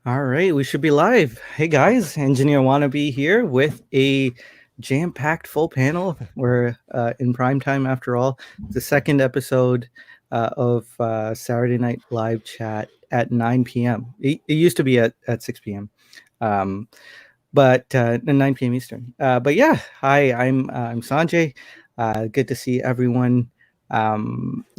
All right, we should be live. Hey guys, Engineer Wannabe here with a jam-packed full panel. We're in prime time after all. The second episode of Saturday Night Live Chat at 9 p.m. It used to be at 6 p.m. But 9 p.m. Eastern. But yeah, hi, I'm Sanjay. Good to see everyone.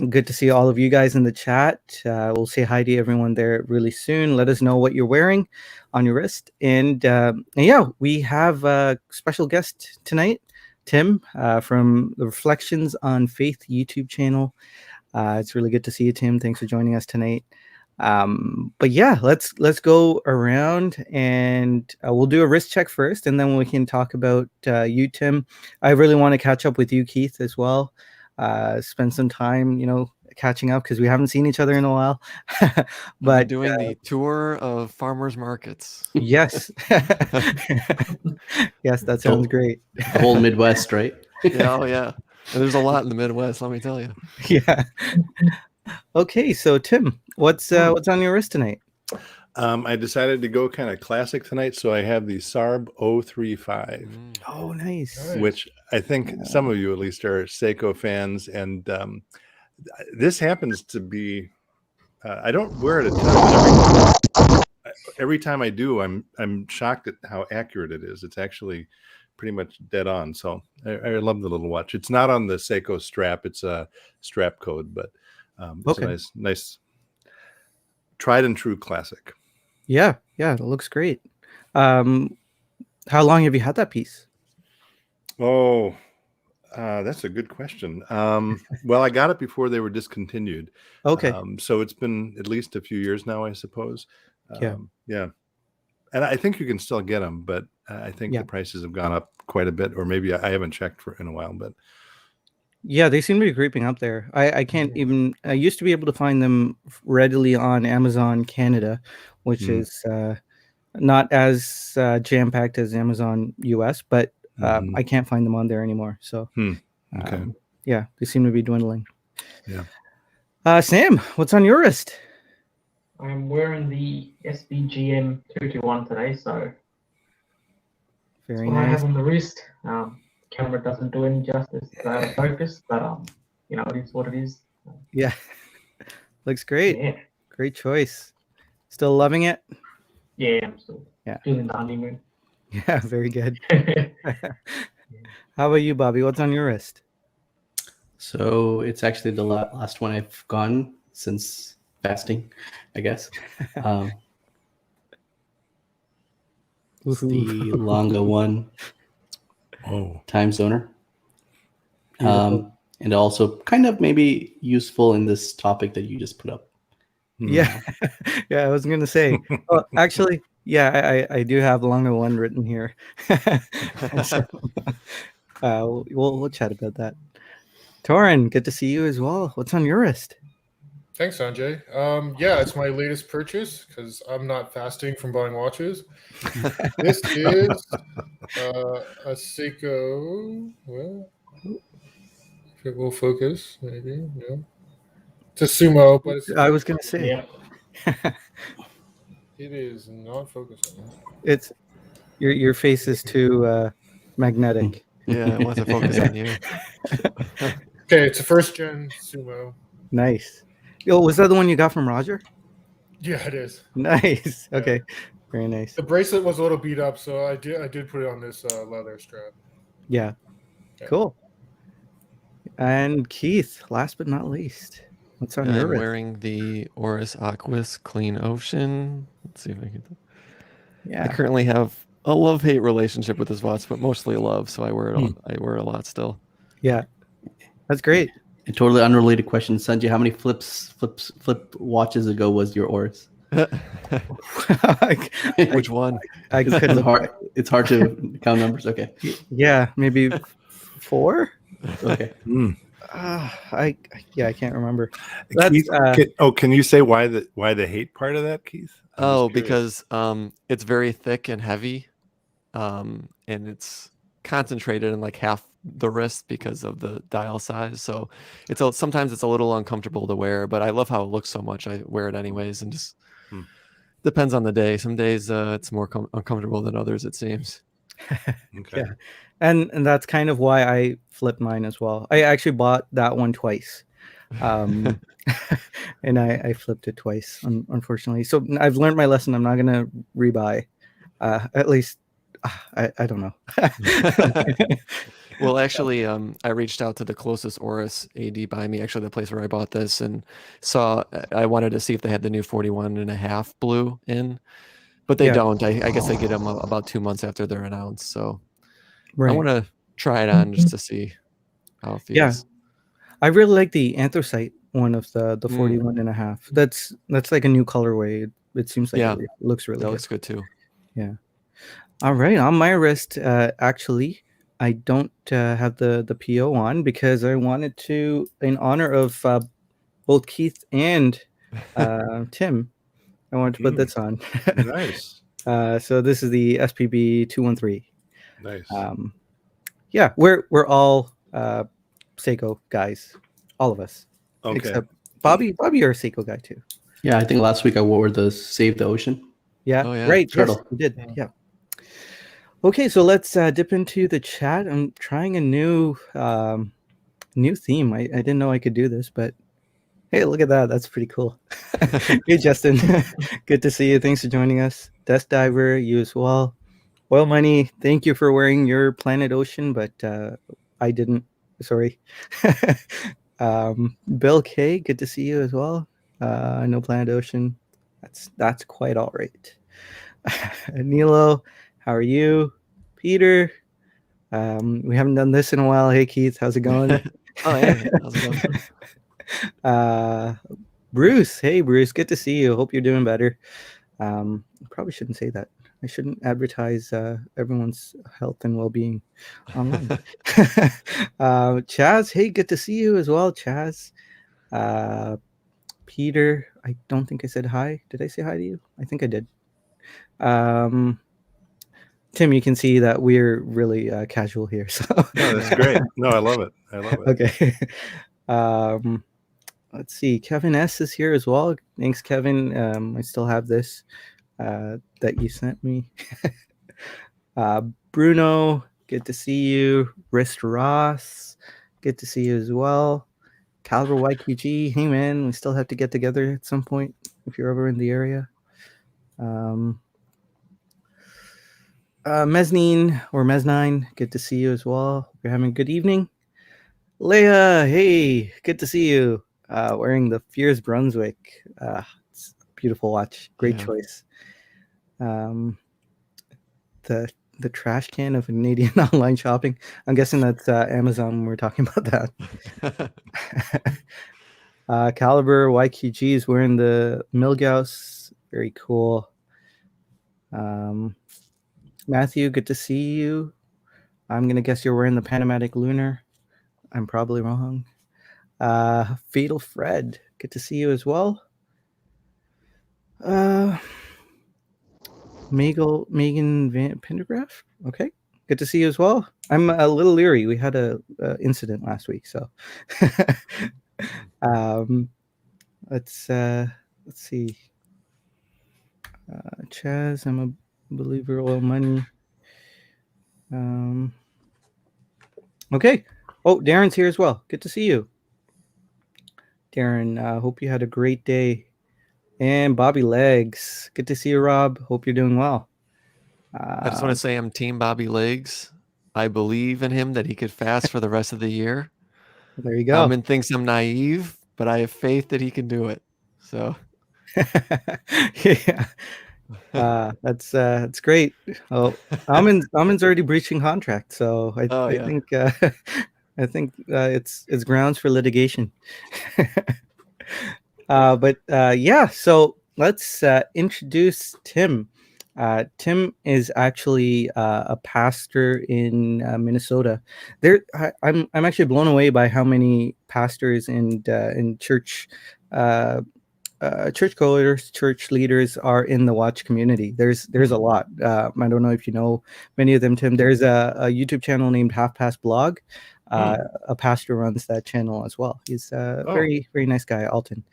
Good to see all of you guys in the chat. We'll say hi to everyone there really soon. Let us know what you're wearing on your wrist. And yeah, we have a special guest tonight, Tim, from the Reflections on Faith YouTube channel. It's really good to see you, Tim. Thanks for joining us tonight. But yeah, let's go around and we'll do a wrist check first, and then we can talk about you, Tim. I really want to catch up with you, Keith, as well. Spend some time, catching up because we haven't seen each other in a while. But doing the tour of farmers markets. Yes. Yes, that sounds great. The whole Midwest, right? Yeah, oh yeah. And there's a lot in the Midwest, let me tell you. Yeah. Okay, so Tim, what's on your wrist tonight? I decided to go kind of classic tonight, so I have the Sarb 035. Oh, nice. Which I think some of you at least are Seiko fans, and this happens to be. I don't wear it a ton, but every time I do, I'm shocked at how accurate it is. It's actually pretty much dead on. So I love the little watch. It's not on the Seiko strap; it's a strap code, but it's a nice, tried and true classic. Yeah, it looks great. How long have you had that piece? Oh, that's a good question. Well, I got it before they were discontinued. Okay. So it's been at least a few years now, I suppose. Yeah. And I think you can still get them, but I think the prices have gone up quite a bit, or maybe I haven't checked in a while, but. Yeah, they seem to be creeping up there. I can't even. I used to be able to find them readily on Amazon Canada, which is not as jam-packed as Amazon US, but I can't find them on there anymore. So, Okay. Yeah, they seem to be dwindling. Yeah. Sam, what's on your wrist? I'm wearing the SBGM 221 today, so very what nice. I have on the wrist. Camera doesn't do any justice to focus, but it is what it is. Yeah, looks great. Yeah. Great choice. Still loving it? Yeah, I'm still feeling the honeymoon. Yeah, very good. How about you, Bobby? What's on your wrist? So it's actually the last one I've gone since fasting, I guess. It's the Longa One time zoner. And also kind of maybe useful in this topic that you just put up. Yeah. I was going to say, actually, I do have Longa One written here. So, we'll chat about that. Toran, good to see you as well. What's on your wrist? Thanks, Sanjay. Yeah, it's my latest purchase because I'm not fasting from buying watches. This is a Seiko. Well, if it will focus, maybe. No. It's a Sumo, but it's. I was going to say. Yeah. It is not focusing. It's your face is too magnetic. Yeah, I want to focus on you. Okay, it's a first gen Sumo. Nice. Yo, was that the one you got from Roger? Yeah, it is. Nice. Okay. Very nice. The bracelet was a little beat up, so I did put it on this leather strap. Yeah. Cool. And Keith, last but not least, what's on your I'm wrist? wearing the Oris Aquis Clean Ocean. Let's see if I can. Yeah. I currently have a love-hate relationship with this watch, but mostly love, so I wear it. I wear it a lot still. Yeah. That's great. A totally unrelated question, Sanjay. How many flip watches ago was your Oris? Which one? It's hard to count numbers. Okay. Yeah, maybe 4. Okay. I can't remember. Keith, can you say why the hate part of that, Keith? Because it's very thick and heavy, and it's concentrated in like half the wrist because of the dial size. So sometimes it's a little uncomfortable to wear, but I love how it looks so much. I wear it anyways and just Depends on the day. Some days it's more uncomfortable than others, it seems. Okay. Yeah. And that's kind of why I flipped mine as well. I actually bought that one twice. And I flipped it twice, unfortunately. So I've learned my lesson. I'm not going to rebuy. At least, I don't know. Well, actually, I reached out to the closest Oris AD by me, actually the place where I bought this, and I wanted to see if they had the new 41.5 blue in, but they Yeah. don't. I guess they get them about 2 months after they're announced. So I Right. want to try it on just to see how it feels. Yeah. I really like the anthracite one of the 41.5. That's like a new colorway. It seems like Yeah. it looks really That good. looks good too. Yeah. All right. On my wrist, actually, I don't have the PO on because I wanted to, in honor of both Keith and Tim, I wanted to put this on. Nice. So this is the SPB 213. Nice. Yeah, we're all Seiko guys, all of us, Okay. except Bobby. Bobby, you're a Seiko guy too. Yeah, I think last week I wore the Save the Ocean. Yeah, Oh, yeah. right. Yes, Turtle. you did. Yeah. Yeah. Okay, so let's dip into the chat. I'm trying a new theme. I didn't know I could do this, but hey, look at that. That's pretty cool. Hey, Justin. Good to see you. Thanks for joining us. Desk Diver, you as well. Oil Money, thank you for wearing your Planet Ocean, but I didn't. Sorry. Bill K, good to see you as well. No Planet Ocean. That's quite all right. Nilo, how are you? Peter, we haven't done this in a while. Hey Keith, how's it going? Oh, hey, how's it going? Bruce, hey Bruce, good to see you. Hope you're doing better. Probably shouldn't say that. I shouldn't advertise everyone's health and well-being online. Chaz, hey, good to see you as well, Chaz. Peter, I don't think I said hi. Did I say hi to you? I think I did. Tim, you can see that we're really casual here. So No, that's great. No, I love it. I love it. Okay. Let's see. Kevin S is here as well. Thanks, Kevin. I still have this that you sent me. Bruno, good to see you. Wrist Ross, good to see you as well. Caliber YQG, hey man, we still have to get together at some point if you're ever in the area. Mezzanine or Meznine, good to see you as well. You're having a good evening. Leia, hey, good to see you. Wearing the Fierce Brunswick. It's a beautiful watch. Great Yeah. choice. The trash can of Canadian online shopping. I'm guessing that's Amazon when we're talking about that. Caliber YQG is wearing the Milgauss. Very cool. Matthew, good to see you. I'm going to guess you're wearing the Panamatic Lunar. I'm probably wrong. Fatal Fred, good to see you as well. Megan Van Pendergraph, okay, good to see you as well. I'm a little leery. We had a incident last week, so let's see. Chaz, I'm a believer. Oil Money. Okay. Oh, Darren's here as well. Good to see you, Darren. Hope you had a great day. And Bobby Legs, good to see you, Rob. Hope you're doing well. I just want to say I'm Team Bobby Legs. I believe in him that he could fast for the rest of the year. There you go. Alman thinks I'm naive, but I have faith that he can do it. So yeah, that's great. Oh, Alman's already breaching contract, so I think it's grounds for litigation. But yeah, so let's introduce Tim. Tim is actually a pastor in Minnesota. I'm actually blown away by how many pastors and in church churchgoers, church leaders are in the watch community. There's a lot. I don't know if you know many of them, Tim. There's a YouTube channel named Half Past Blog. A pastor runs that channel as well. He's a very, very nice guy, Alton.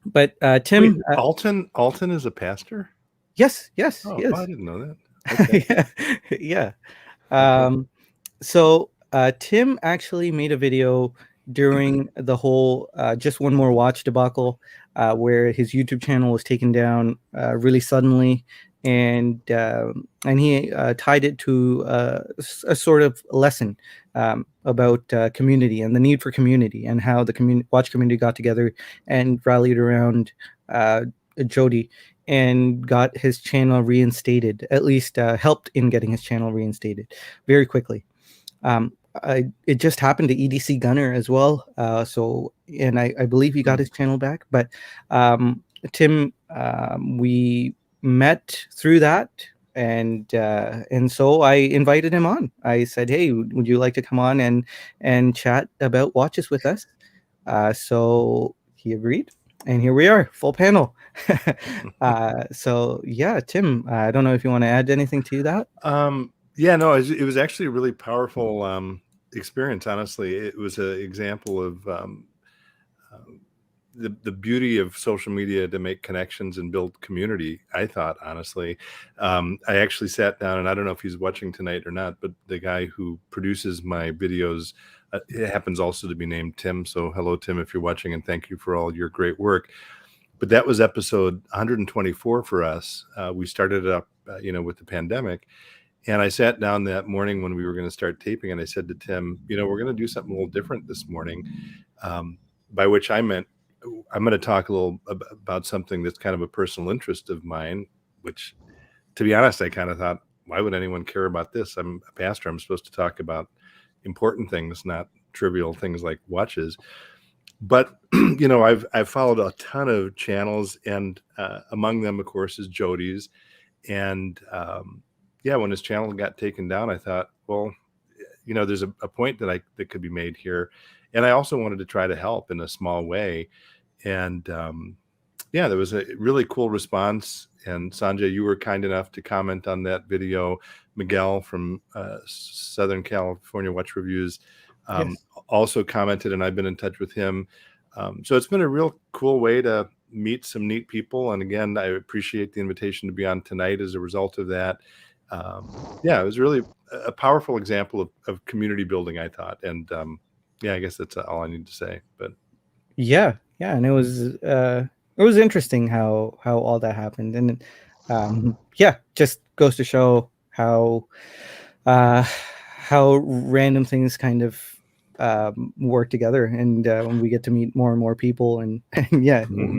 But Tim, Wait, Alton is a pastor? yes, he Oh, is. I didn't know that. Okay. Yeah. So Tim actually made a video during the whole Just One More Watch debacle, where his YouTube channel was taken down really suddenly, and he tied it to a sort of lesson about community and the need for community, and how the watch community got together and rallied around Jody and got his channel reinstated, at least helped in getting his channel reinstated very quickly. It just happened to EDC Gunner as well. And I believe he got his channel back. But Tim, we met through that, and so I invited him on. I said, "Hey, would you like to come on and chat about watches with us?" So he agreed, and here we are, full panel. So yeah, Tim, I don't know if you want to add anything to that. Yeah, no, it was actually a really powerful experience. Honestly, it was an example of the beauty of social media to make connections and build community. I thought, honestly, I actually sat down, and I don't know if he's watching tonight or not, but the guy who produces my videos, it happens also to be named Tim. So hello, Tim, if you're watching, and thank you for all your great work. But that was episode 124 for us. We started it up, with the pandemic. And I sat down that morning when we were going to start taping, and I said to Tim, we're going to do something a little different this morning, by which I meant I'm going to talk a little about something that's kind of a personal interest of mine, which, to be honest, I kind of thought, why would anyone care about this? I'm a pastor. I'm supposed to talk about important things, not trivial things like watches. But, I've followed a ton of channels, and among them, of course, is Jody's. And when his channel got taken down, I thought, well, there's a point that could be made here. And I also wanted to try to help in a small way. And there was a really cool response. And Sanjay, you were kind enough to comment on that video. Miguel from Southern California Watch Reviews Yes. also commented, and I've been in touch with him. So it's been a real cool way to meet some neat people. And again, I appreciate the invitation to be on tonight as a result of that. It was really a powerful example of community building, I thought. And I guess that's all I need to say. But Yeah, and it was interesting how all that happened, and just goes to show how random things kind of work together, and when we get to meet more and more people, and we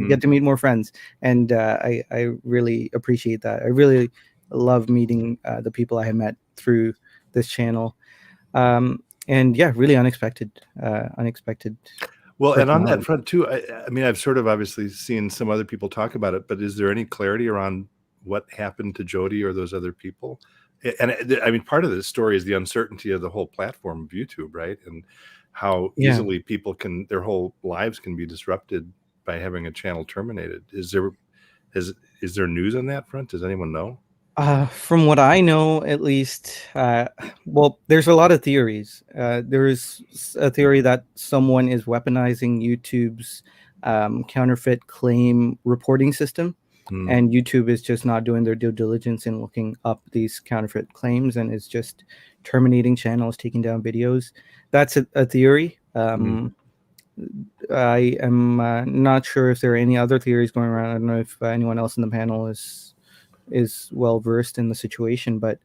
get to meet more friends, and I really appreciate that. I really love meeting the people I have met through this channel, really unexpected. Well, and on that front too, I mean, I've sort of obviously seen some other people talk about it, but is there any clarity around what happened to Jody or those other people? And I mean, part of the story is the uncertainty of the whole platform of YouTube, right? And how easily people their whole lives can be disrupted by having a channel terminated. Is there news on that front? Does anyone know? From what I know, at least, there's a lot of theories. There is a theory that someone is weaponizing YouTube's counterfeit claim reporting system, and YouTube is just not doing their due diligence in looking up these counterfeit claims, and is just terminating channels, taking down videos. That's a theory. I am not sure if there are any other theories going around. I don't know if anyone else in the panel is well versed in the situation, but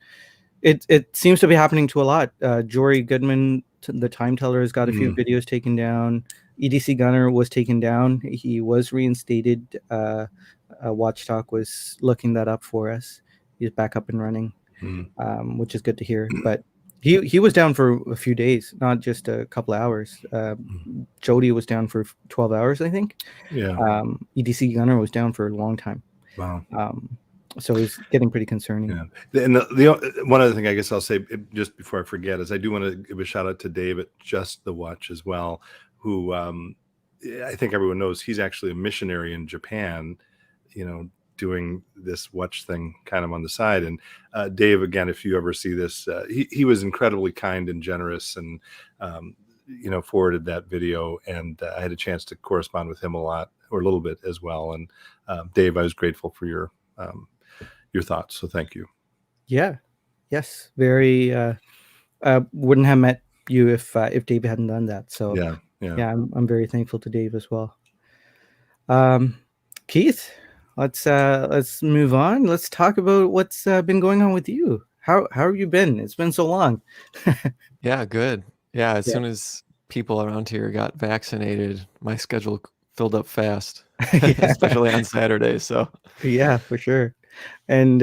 it seems to be happening to a lot. Jory Goodman, the time teller, has got a few videos taken down. EDC Gunner was taken down. He was reinstated. Watchtalk was looking that up for us. He's back up and running, which is good to hear. But he was down for a few days, not just a couple of hours. Jody was down for 12 hours, I think. Yeah. EDC Gunner was down for a long time. Wow. So it's getting pretty concerning. Yeah. And the one other thing I guess I'll say just before I forget is I do want to give a shout out to Dave at Just the Watch as well, who I think everyone knows he's actually a missionary in Japan, doing this watch thing kind of on the side. And Dave, again, if you ever see this, he was incredibly kind and generous, and forwarded that video, and I had a chance to correspond with him a lot or a little bit as well. And Dave, I was grateful for your thoughts. So thank you. Yeah. Yes. Very. Wouldn't have met you if Dave hadn't done that. So Yeah. I'm very thankful to Dave as well. Keith, let's move on. Let's talk about what's been going on with you. How have you been? It's been so long. Yeah, good. Yeah, as Yeah. soon as people around here got vaccinated, my schedule filled up fast, Yeah. especially on Saturdays. So Yeah, for sure. And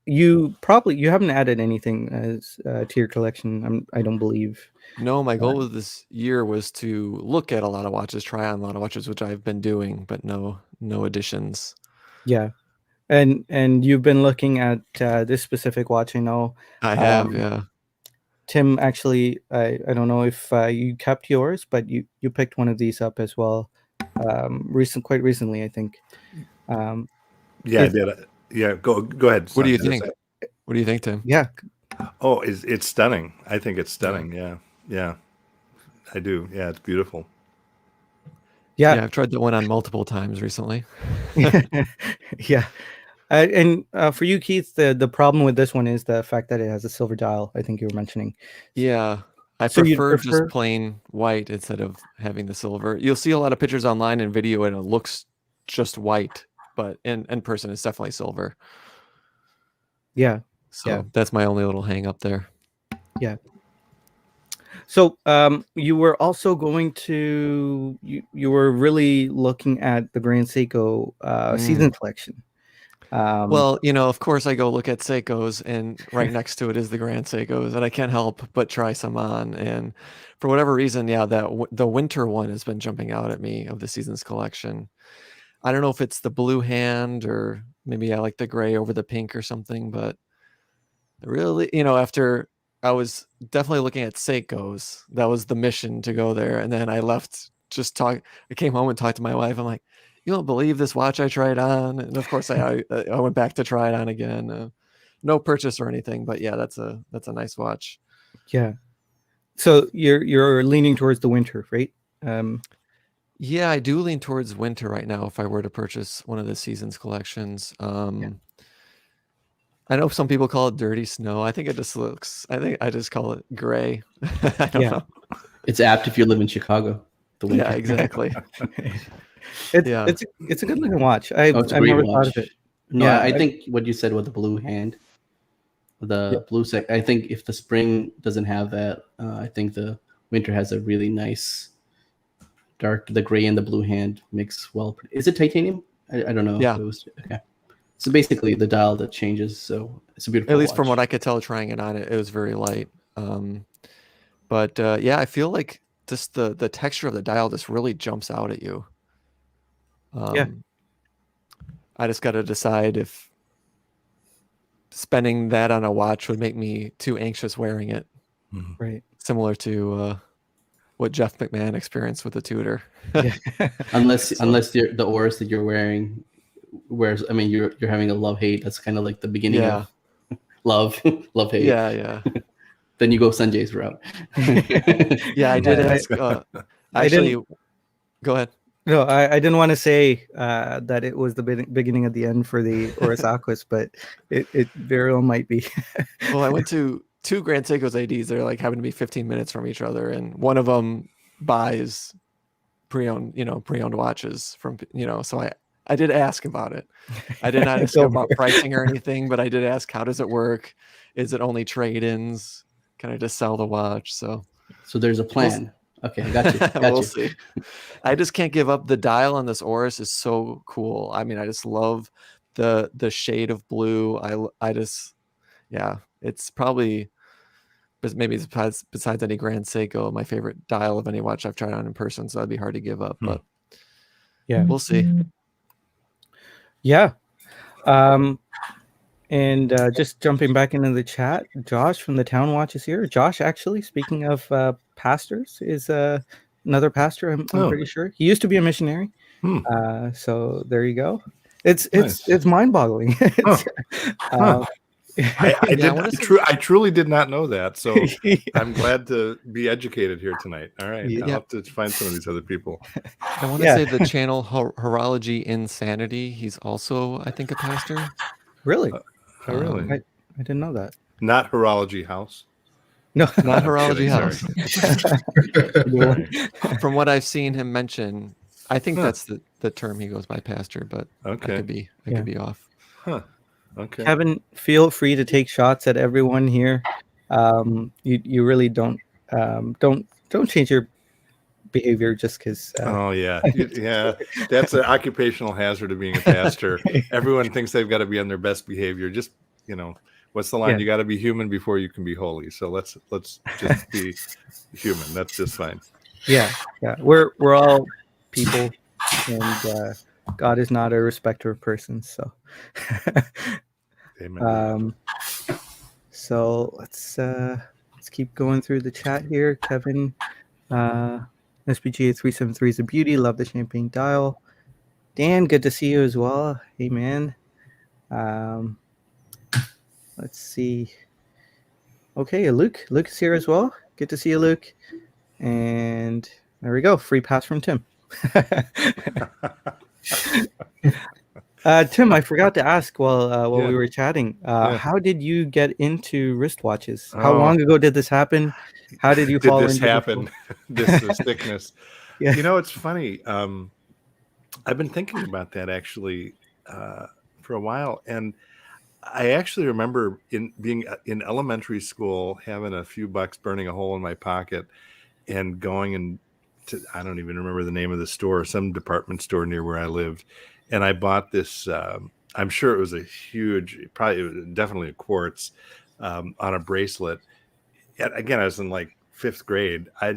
you haven't added anything as to your collection. I don't believe. no, my goal with this year was to look at a lot of watches, try on a lot of watches, which I've been doing, but no additions. Yeah. And you've been looking at this specific watch. I know. I have, yeah. Tim, actually, I don't know if you kept yours, but you picked one of these up as well. Quite recently, I think. Yeah, I did. Yeah, go ahead. What do you Sanjay. think? What do you think, Tim? Yeah. Oh, it's stunning. I think it's stunning. Yeah, I do. Yeah, it's beautiful. Yeah. I've tried that one on multiple times recently. Yeah. And for you, Keith, the problem with this one is the fact that it has a silver dial. I think you were mentioning. Yeah, I So you'd prefer prefer- just plain white instead of having the silver. You'll see a lot of pictures online and video, and it looks just white, but in person, it's definitely silver. Yeah. So that's my only little hang up there. Yeah. So you were also going to you were really looking at the Grand Seiko season collection. Well, of course, I go look at Seikos, and right next to it is the Grand Seikos, and I can't help but try some on. And for whatever reason, the winter one has been jumping out at me of the seasons collection. I don't know if it's the blue hand or maybe I like the gray over the pink or something, but really, after I was definitely looking at Seikos, that was the mission to go there. And then I left, I came home and talked to my wife. I'm like, you don't believe this watch I tried on. And of course I went back to try it on again. No purchase or anything, but yeah, that's a nice watch. Yeah. So you're leaning towards the winter, right? Yeah, I do lean towards winter right now if I were to purchase one of the seasons collections. I know some people call it dirty snow. I think I just call it gray. I don't know. It's apt if you live in Chicago. The winter. Yeah, exactly. It's a good looking watch. I've never thought of it. No, I think what you said with the blue hand, blue sec. I think if the spring doesn't have that, I think the winter has a really nice the gray and the blue hand mix well. Is it titanium? I don't know. Yeah. If it was, okay. So basically the dial that changes. So it's a beautiful At least watch. from what I could tell trying it on, it was very light. But I feel like just the texture of the dial just really jumps out at you. I just got to decide if spending that on a watch would make me too anxious wearing it. Right. Similar to what Jeff McMahon experienced with the Tudor. unless the Oris that you're wearing you're having a love-hate. That's kind of like the beginning of love-hate. Yeah. Then you go Sanjay's route. Yeah, I did ask. Go ahead. No, I didn't want to say that it was the beginning of the end for the Oris Aquis, but it very well might be. Well, I went to two Grand Seikos ADs. They're like having to be 15 minutes from each other, and one of them buys pre-owned watches from So I did ask about it. I did not ask about pricing or anything, but I did ask, how does it work? Is it only trade-ins? Can I just sell the watch? So there's a plan. Okay, I got you. We'll see. I just can't give up. The dial on this Oris is so cool. I mean, I just love the shade of blue. It's probably, maybe besides any Grand Seiko, my favorite dial of any watch I've tried on in person. So that'd be hard to give up, but yeah, we'll see. Yeah. And just jumping back into the chat, Josh from the Town Watch is here. Josh, actually, speaking of pastors, is another pastor. I'm pretty sure he used to be a missionary. So there you go. It's mind-boggling. I truly did not know that. So I'm glad to be educated here tonight. All right. I'll have to find some of these other people. I want to say the channel Horology Insanity. He's also, I think, a pastor. Really? Oh, really? I didn't know that. Not Horology House. No, Not I'm Horology kidding, House. Sorry. From what I've seen him mention, I think that's the term he goes by, pastor, but I could be off. Huh. Okay. Kevin, feel free to take shots at everyone here. You really don't change your behavior just because. Oh yeah, that's an occupational hazard of being a pastor. Everyone thinks they've got to be on their best behavior. Just what's the line? Yeah. You got to be human before you can be holy. So let's just be human. That's just fine. Yeah. We're all people, and God is not a respecter of persons. So. Amen. So let's keep going through the chat here. Kevin, SPGA 373 is a beauty. Love the champagne dial. Dan, good to see you as well. Hey man. Let's see. Okay, Luke is here as well. Good to see you, Luke. And there we go. Free pass from Tim. Tim, I forgot to ask while we were chatting. How did you get into wristwatches? How long ago did this happen? How did you fall into this happen? This sickness. Yeah. It's funny. I've been thinking about that actually for a while, and I actually remember being in elementary school, having a few bucks burning a hole in my pocket, and going I don't even remember the name of the store, some department store near where I lived. And I bought this, I'm sure it was a huge, definitely a quartz on a bracelet. And again, I was in like 5th grade. I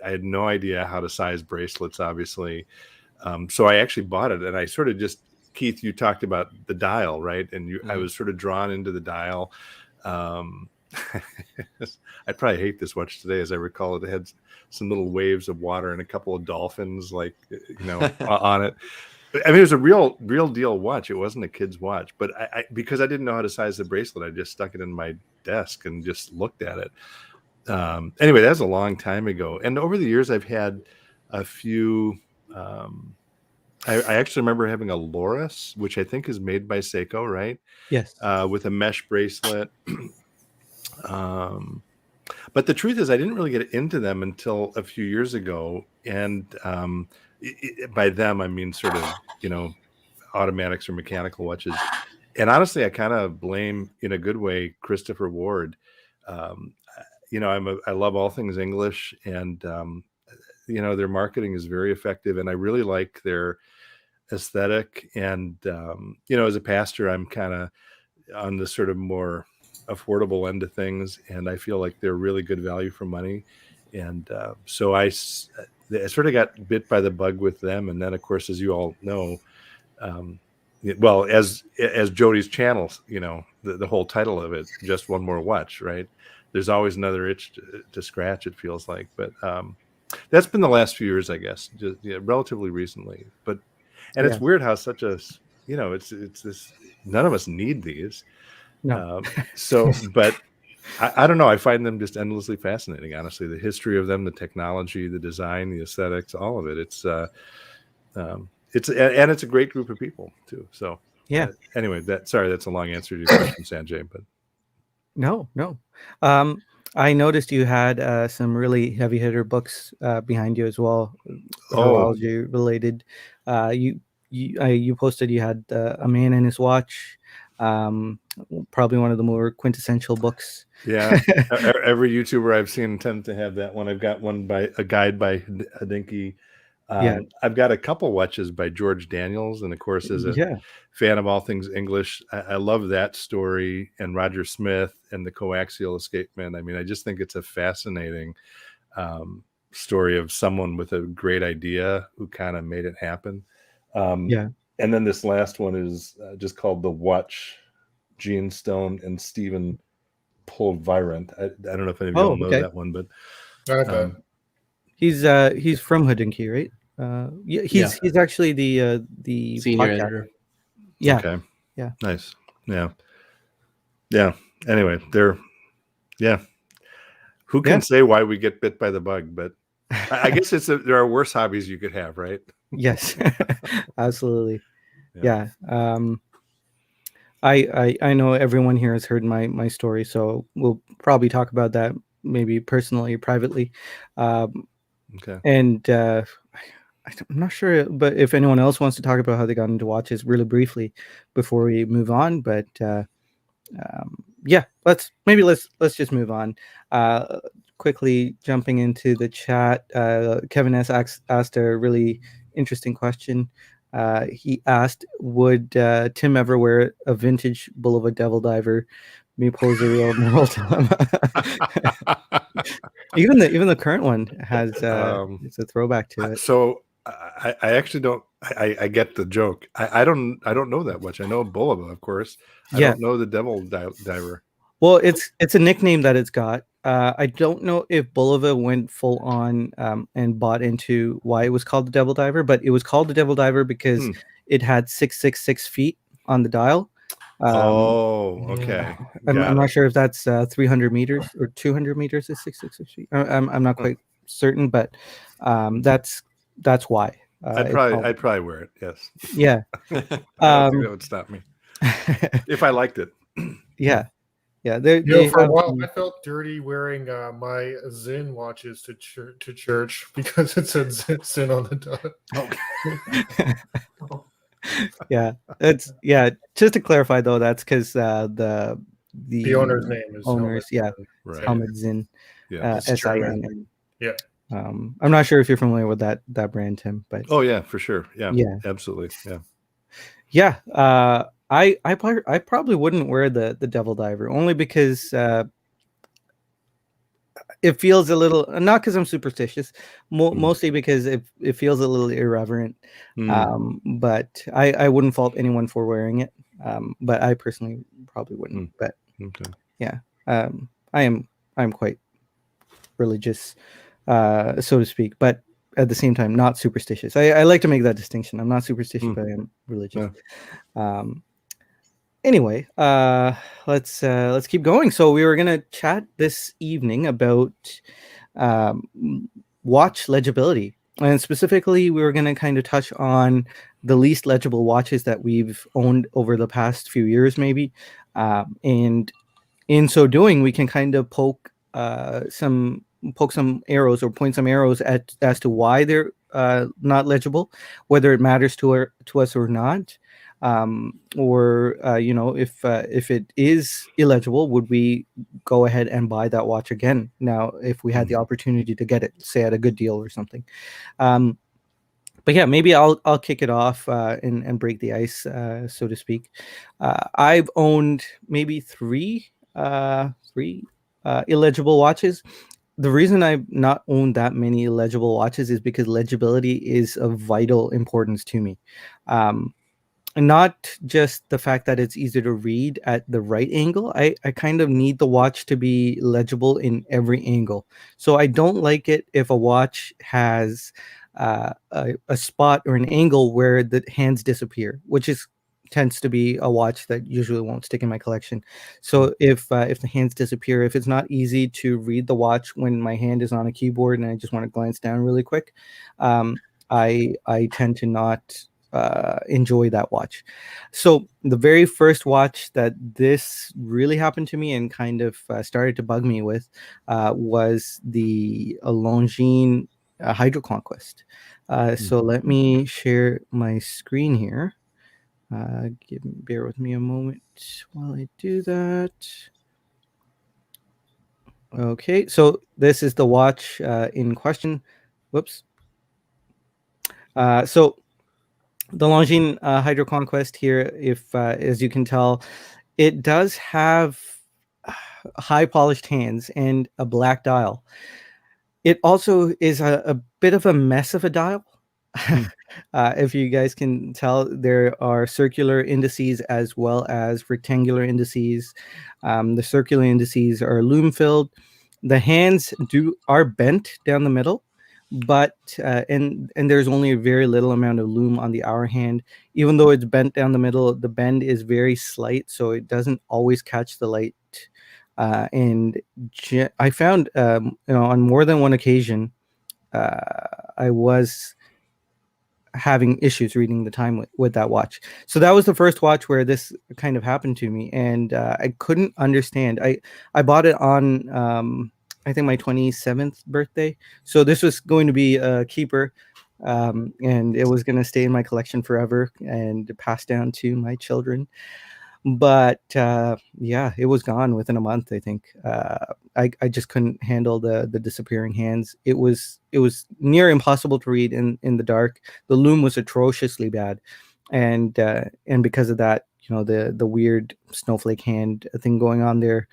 had no idea how to size bracelets, obviously. So I actually bought it, and I sort of just, Keith, you talked about the dial, right? And I was sort of drawn into the dial. I'd probably hate this watch today. As I recall, it had some little waves of water and a couple of dolphins, like, on it. I mean, it was a real deal watch. It wasn't a kid's watch, but I because I didn't know how to size the bracelet, I just stuck it in my desk and just looked at it. Anyway, that was a long time ago. And over the years, I've had a few. I actually remember having a Loris, which I think is made by Seiko, right? Yes. With a mesh bracelet. But the truth is, I didn't really get into them until a few years ago, and by them I mean sort of automatics or mechanical watches. And honestly, I kind of blame, in a good way, Christopher Ward. I love all things English, and their marketing is very effective, and I really like their aesthetic. And as a pastor, I'm kind of on the sort of more affordable end of things, and I feel like they're really good value for money. And so I sort of got bit by the bug with them. And then, of course, as you all know, well, as Jody's channel, the whole title of it, Just One More Watch, right? There's always another itch to scratch, it feels like. But that's been the last few years, I guess, just relatively recently. But it's weird how such a, it's this, none of us need these. No. But I don't know. I find them just endlessly fascinating. Honestly, the history of them, the technology, the design, the aesthetics, all of it. It's a great group of people too. So anyway, that's a long answer to your question, Sanjay. But no. I noticed you had some really heavy hitter books behind you as well, horology related. You posted you had A Man and His Watch. Probably one of the more quintessential books. Yeah, every YouTuber I've seen tends to have that one. I've got one by a guide by Hodinkee. I've got a couple watches by George Daniels, and of course, as a fan of all things English, I love that story, and Roger Smith and the coaxial escapement. I mean, I just think it's a fascinating story of someone with a great idea who kind of made it happen. And then this last one is just called The Watch, Gene Stone and Stephen Pulvirant. I don't know if any of you know that one, but he's from Hodinkee, right? He's actually the senior podcast editor. Yeah. Okay. Yeah. Nice. Yeah. Yeah. Anyway, yeah. Who can say why we get bit by the bug? But I guess there are worse hobbies you could have, right? Yes, absolutely. Yeah. I know everyone here has heard my story, so we'll probably talk about that maybe personally, privately. Okay. And I'm not sure, but if anyone else wants to talk about how they got into watches really briefly before we move on, but yeah, let's just move on. Quickly jumping into the chat, Kevin S. asked a really interesting question. He asked, would Tim ever wear a vintage Bulova Devil Diver? Me pose a real moral dilemma. even the current one has it's a throwback to it. So I actually don't. I get the joke. I don't know that much. I know Bulova, of course. I don't know the Devil Diver. Well, it's a nickname that it's got. I don't know if Bulova went full on and bought into why it was called the Devil Diver, but it was called the Devil Diver because it had 666 feet on the dial. Okay. I'm not sure if that's 300 meters or 200 meters is 666 feet. I'm not quite certain, but that's why. I'd probably wear it. Yes. Yeah. I don't think that would stop me if I liked it. Yeah. Yeah, for a while I felt dirty wearing my Zin watches to church because it said Zin on the dial. Yeah, just to clarify though, that's because the owner's name is right. Helmut Zin, SIN. Yeah. I'm not sure if you're familiar with that brand, Tim, but yeah, for sure. Yeah, absolutely. Yeah. I probably wouldn't wear the Devil Diver only because it feels a little, not because I'm superstitious, mostly because it feels a little irreverent. But I wouldn't fault anyone for wearing it. But I personally probably wouldn't. But yeah, I'm quite religious, so to speak, but at the same time not superstitious. I like to make that distinction. I'm not superstitious, but I am religious. Anyway, let's keep going. So we were gonna chat this evening about watch legibility, and specifically we were gonna kind of touch on the least legible watches that we've owned over the past few years, maybe, and in so doing, we can kind of poke some arrows or point some arrows as to why they're not legible, whether it matters to us or not. Or if it is illegible, would we go ahead and buy that watch again now if we had the opportunity to get it, say at a good deal or something? But yeah, maybe I'll kick it off and break the ice, so to speak. I've owned maybe three illegible watches. The reason I've not owned that many illegible watches is because legibility is of vital importance to me. And not just the fact that it's easier to read at the right angle. I kind of need the watch to be legible in every angle. So I don't like it if a watch has a spot or an angle where the hands disappear, which tends to be a watch that usually won't stick in my collection. So if the hands disappear, if it's not easy to read the watch when my hand is on a keyboard and I just want to glance down really quick, I tend to not enjoy that watch. So the very first watch that this really happened to me and kind of started to bug me with was the Longines Hydro Conquest. So let me share my screen here. Bear with me a moment while I do that. Okay, so this is the watch in question. Whoops. So the Longines Hydro Conquest here, if as you can tell, it does have high polished hands and a black dial. It also is a bit of a mess of a dial. If you guys can tell, there are circular indices as well as rectangular indices. The circular indices are lume filled. The hands are bent down the middle, but and there's only a very little amount of loom on the hour hand. Even though it's bent down the middle, the bend is very slight, so it doesn't always catch the light. I found, on more than one occasion, I was having issues reading the time with that watch. So that was the first watch where this kind of happened to me, and I couldn't understand. I bought it on I think my 27th birthday, so this was going to be a keeper, and it was going to stay in my collection forever and pass down to my children. But yeah, it was gone within a month, I think. I just couldn't handle the disappearing hands. It was near impossible to read in the dark. The loom was atrociously bad, and because of that, the weird snowflake hand thing going on there,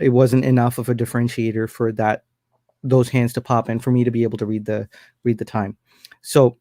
it wasn't enough of a differentiator for those hands to pop and for me to be able to read the time. So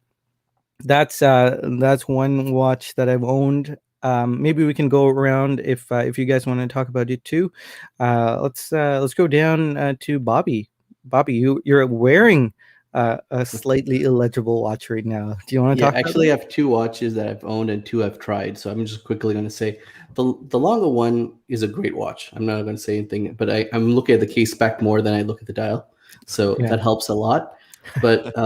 that's one watch that I've owned. Maybe we can go around if you guys want to talk about it too. Let's go down to Bobby. Bobby, you're wearing a slightly illegible watch right now. Do you want to talk? Actually, I have two watches that I've owned and two I've tried. So I'm just quickly going to say the longer one is a great watch. I'm not going to say anything, but I'm looking at the case back more than I look at the dial, so that helps a lot. But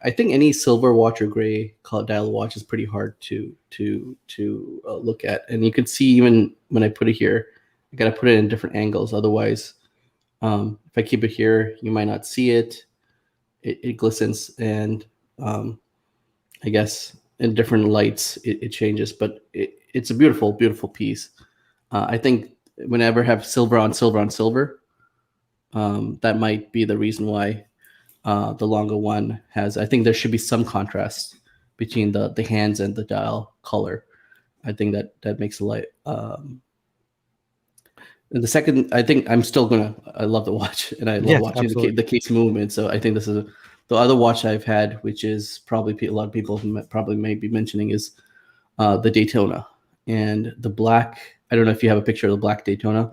I think any silver watch or gray dial watch is pretty hard to look at, and you can see even when I put it here, I got to put it in different angles. Otherwise, if I keep it here, you might not see it. It glistens, and I guess in different lights it changes, but it's a beautiful, beautiful piece. I think whenever I have silver on silver on silver, that might be the reason why the longer one has. I think there should be some contrast between the hands and the dial color. I think that makes a light. The second, I think I love the watch, and I love watching the case movement. So I think this is the other watch I've had, which is probably a lot of people probably may be mentioning, is the Daytona and the black. I don't know if you have a picture of the black Daytona,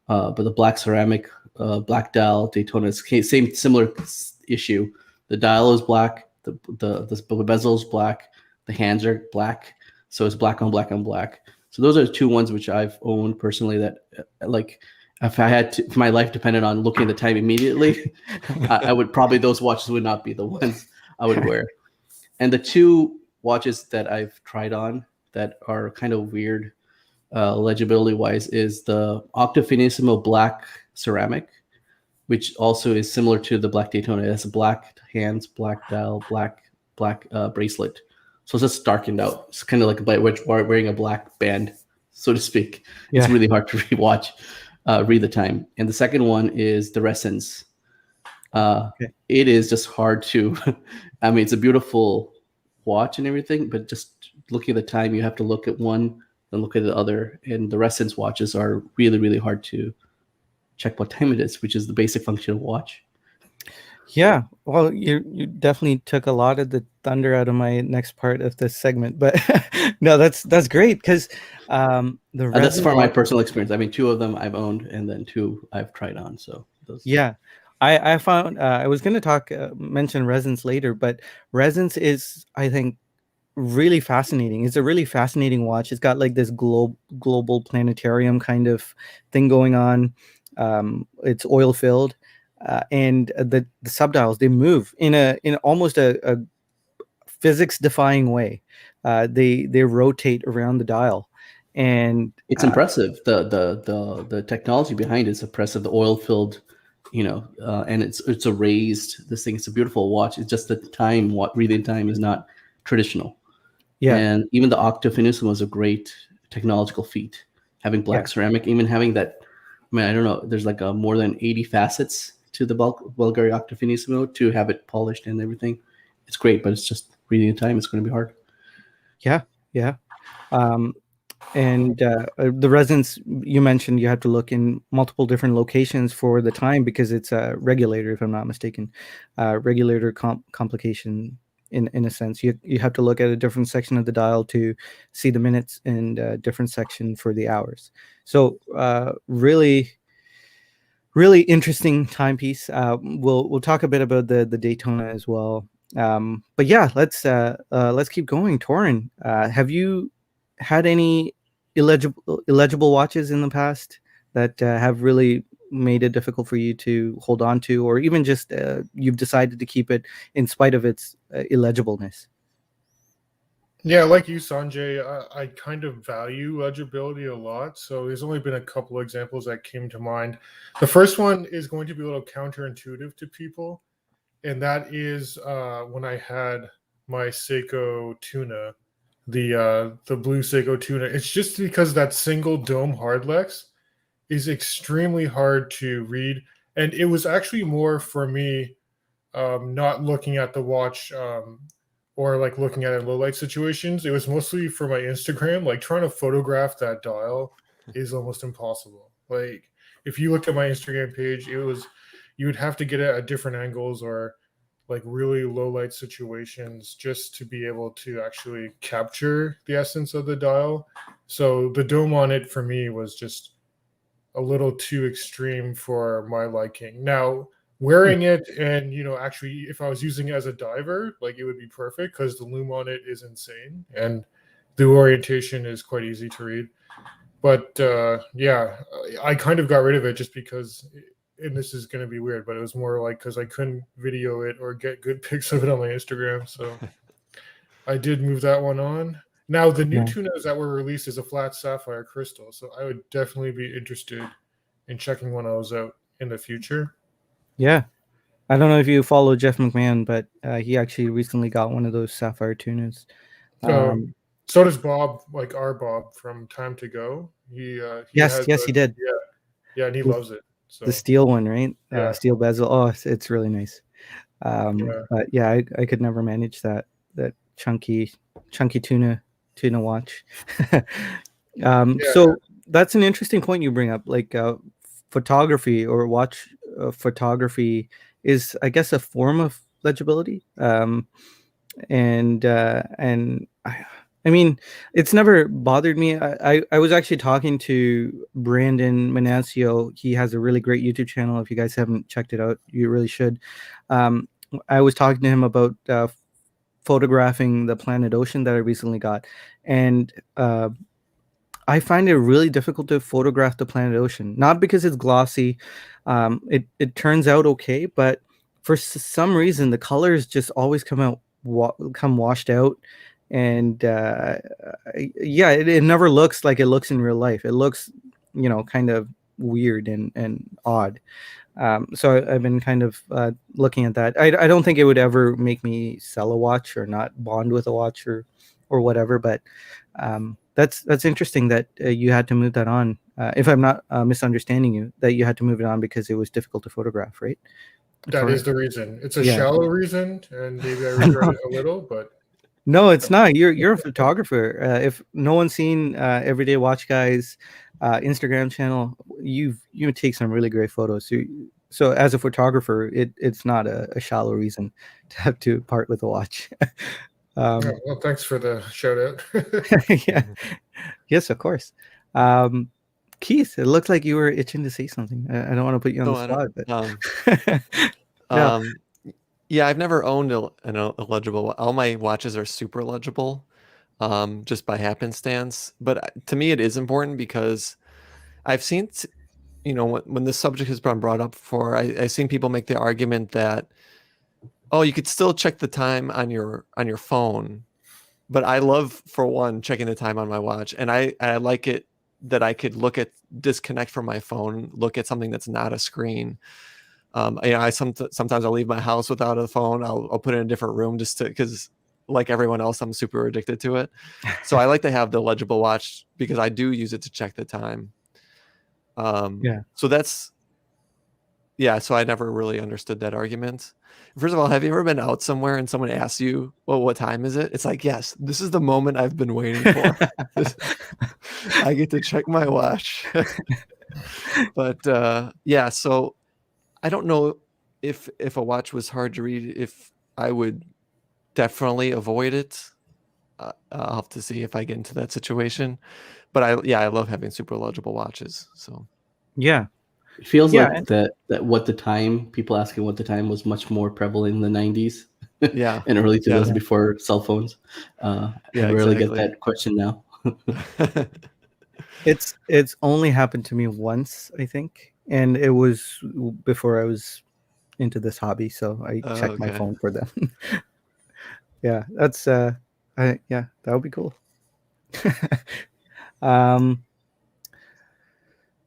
but the black ceramic, black dial Daytona is similar issue. The dial is black, the bezel is black, the hands are black, so it's black on black on black. So those are the two ones which I've owned personally that, like, if my life depended on looking at the time immediately, I would probably, those watches would not be the ones I would wear. And the two watches that I've tried on that are kind of weird, legibility wise, is the Octofinissimo black ceramic, which also is similar to the black Daytona. It has black hands, black dial, black bracelet. So it's just darkened out. It's kind of like wearing a black band, so to speak. Yeah. It's really hard to read the time. And the second one is the Resins. It is just hard to, I mean, it's a beautiful watch and everything, but just looking at the time, you have to look at one, then look at the other. And the Resins watches are really, really hard to check what time it is, which is the basic function of watch. Yeah, well, you definitely took a lot of the thunder out of my next part of this segment, but no, that's great because that's from my personal experience. I mean, two of them I've owned, and then two I've tried on. So yeah, I found I was going to mention Resins later, but Resins is, I think, really fascinating. It's a really fascinating watch. It's got like this global planetarium kind of thing going on. It's oil filled. And the subdials, they move in almost a physics defying way. They rotate around the dial, and it's impressive. The technology behind it is impressive. The oil filled, and it's a raised. This thing, it's a beautiful watch. It's just the time, reading time is not traditional. Yeah, and even the Octofinissimo was a great technological feat. Having black ceramic, even having that. I mean, I don't know. There's like more than 80 facets to the Bulgari Octofinissimo to have it polished and everything. It's great, but it's just reading the time. It's going to be hard. Yeah. And the Resins, you mentioned you have to look in multiple different locations for the time because it's a regulator, if I'm not mistaken, regulator complication in a sense. You have to look at a different section of the dial to see the minutes and a different section for the hours. So really, really interesting timepiece. We'll talk a bit about the Daytona as well. But yeah, let's keep going. Toran, have you had any illegible watches in the past that have really made it difficult for you to hold on to, or even just you've decided to keep it in spite of its illegibleness? Yeah, like you, Sanjay, I kind of value legibility a lot. So there's only been a couple of examples that came to mind. The first one is going to be a little counterintuitive to people, and that is when I had my Seiko tuna, the blue Seiko tuna. It's just because that single dome hardlex is extremely hard to read, and it was actually more for me not looking at the watch or like looking at it in low light situations. It was mostly for my Instagram. Like trying to photograph that dial is almost impossible. Like if you looked at my Instagram page, you would have to get it at different angles or like really low light situations just to be able to actually capture the essence of the dial. So the dome on it for me was just a little too extreme for my liking. Now, wearing it and actually if I was using it as a diver, like it would be perfect because the loom on it is insane and the orientation is quite easy to read. But yeah, I kind of got rid of it just because, and this is going to be weird, but it was more like because I couldn't video it or get good pics of it on my Instagram. So I did move that one on. Now, the new tunas that were released is a flat sapphire crystal. So I would definitely be interested in checking one of those out in the future. Yeah. I don't know if you follow Jeff McMahon, but he actually recently got one of those sapphire tunas. So does Bob, like our Bob from Time to Go. He yes, he did. Yeah, and he loves it. So the steel one, right? Yeah. Steel bezel. Oh, it's really nice. But yeah, I could never manage that chunky tuna watch. So that's an interesting point you bring up. Like photography or watch photography is, I guess, a form of legibility. And I mean, it's never bothered me. I was actually talking to Brandon Manasio. He has a really great YouTube channel. If you guys haven't checked it out, you really should. I was talking to him about photographing the Planet Ocean that I recently got, and I find it really difficult to photograph the Planet Ocean. Not because it's glossy, it turns out okay, but for some reason the colors just always come washed out, and yeah, it never looks like it looks in real life. It looks, kind of weird and odd. So I've been kind of looking at that. I don't think it would ever make me sell a watch or not bond with a watch or whatever, but that's interesting that you had to move that on. If I'm not misunderstanding you, that you had to move it on because it was difficult to photograph, right? That is the reason. It's a shallow reason, and maybe I regret it a little, but no, it's not. You're a photographer. If no one's seen Everyday Watch Guy's Instagram channel, you take some really great photos. So as a photographer, it's not a shallow reason to have to part with a watch. Well, thanks for the shout out. Yeah. Yes, of course. Keith, it looked like you were itching to say something. I don't want to put you on the spot, but yeah, I've never owned an illegible. All my watches are super legible, just by happenstance. But to me, it is important because I've seen, when this subject has been brought up before, I've seen people make the argument that, oh, you could still check the time on your phone. But I love, for one, checking the time on my watch, and I like it that I could disconnect from my phone, look at something that's not a screen. Sometimes I'll leave my house without a phone. I'll put it in a different room because, like everyone else, I'm super addicted to it. So I like to have the legible watch because I do use it to check the time. So that's, so I never really understood that argument. First of all, have you ever been out somewhere and someone asks you, well, what time is it? It's like, yes, this is the moment I've been waiting for. I get to check my watch. But so I don't know if a watch was hard to read, if I would definitely avoid it. I'll have to see if I get into that situation. But I love having super legible watches. So yeah. It feels Yeah, like that what the time, people asking what the time was much more prevalent in the 90s Yeah. and early 2000s Yeah. before cell phones. Yeah, I rarely get exactly. that question now. it's only happened to me once, I think, and it was before I was into this hobby, so I Oh, checked my okay. phone for them. Yeah, that's yeah, that would be cool. um,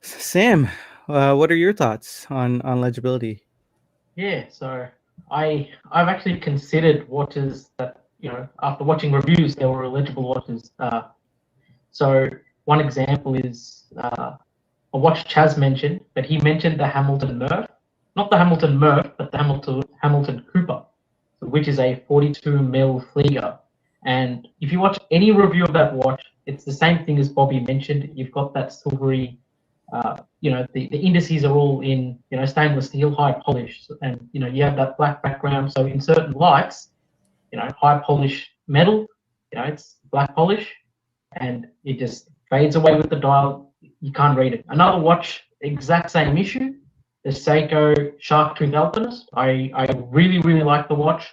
Sam, what are your thoughts on legibility? Yeah, so I've actually considered watches that, after watching reviews, they were legible watches. So one example is a watch Chaz mentioned, but he mentioned the Hamilton Murph, not the Hamilton Murph, but the Hamilton Cooper, which is a 42 mil Flieger. And if you watch any review of that watch, it's the same thing as Bobby mentioned. You've got that silvery, the indices are all in, stainless steel, high polish, and you have that black background. So in certain lights, high polish metal, it's black polish, and it just fades away with the dial. You can't read it. Another watch, exact same issue, the Seiko Shark Tooth Alpinist. I really, really like the watch.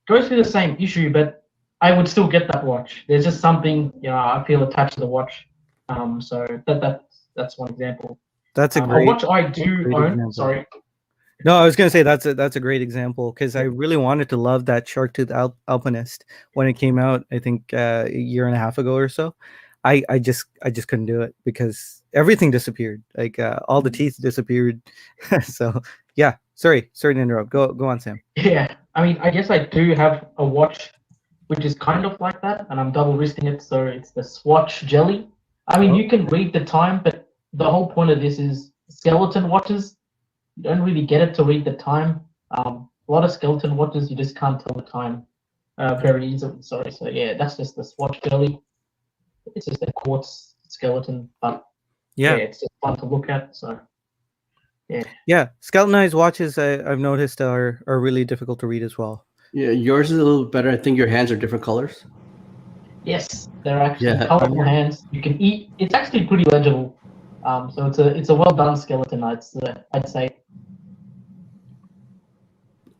Goes through the same issue, but I would still get that watch. There's just something, I feel attached to the watch. So that's one example. That's a A great, watch I do great own. example. Sorry. No, I was gonna say that's a great example, because I really wanted to love that Shark Tooth Alpinist when it came out. I think a year and a half ago or so. I just couldn't do it because everything disappeared. Like all the teeth disappeared. So yeah, sorry to interrupt. Go on, Sam. Yeah, I mean, I guess I do have a watch which is kind of like that, and I'm double wristing it, so it's the Swatch Jelly. I mean, you can read the time, but the whole point of this is skeleton watches. You don't really get it to read the time. A lot of skeleton watches, you just can't tell the time very easily. Sorry, so yeah, that's just the Swatch Jelly. It's just a quartz skeleton, but yeah, it's just fun to look at. So yeah, skeletonized watches I've noticed are really difficult to read as well. Yeah, yours is a little better. I think your hands are different colors. yes, they're actually Yeah. colorful hands. You can eat. It's actually pretty legible. So it's a well done skeleton. I'd say.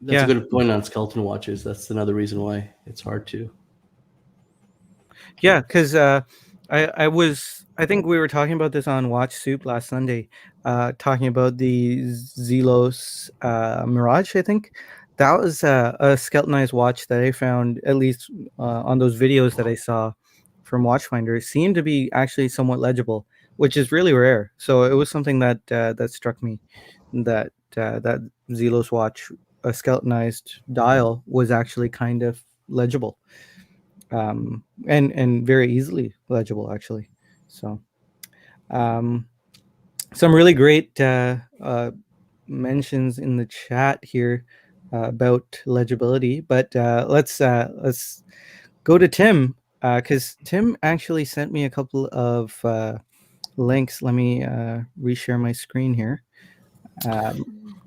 That's a good point on skeleton watches. That's another reason why it's hard to. Yeah, because I think we were talking about this on Watch Soup last Sunday, talking about the Zelos Mirage. I think that was a skeletonized watch that I found, at least on those videos that I saw from Watchfinder. It seemed to be actually somewhat legible, which is really rare. So it was something that that struck me, that that Zelos watch, a skeletonized dial, was actually kind of legible. And very easily legible, actually. So some really great mentions in the chat here about legibility, but let's go to Tim, because Tim actually sent me a couple of links. Let me reshare my screen here,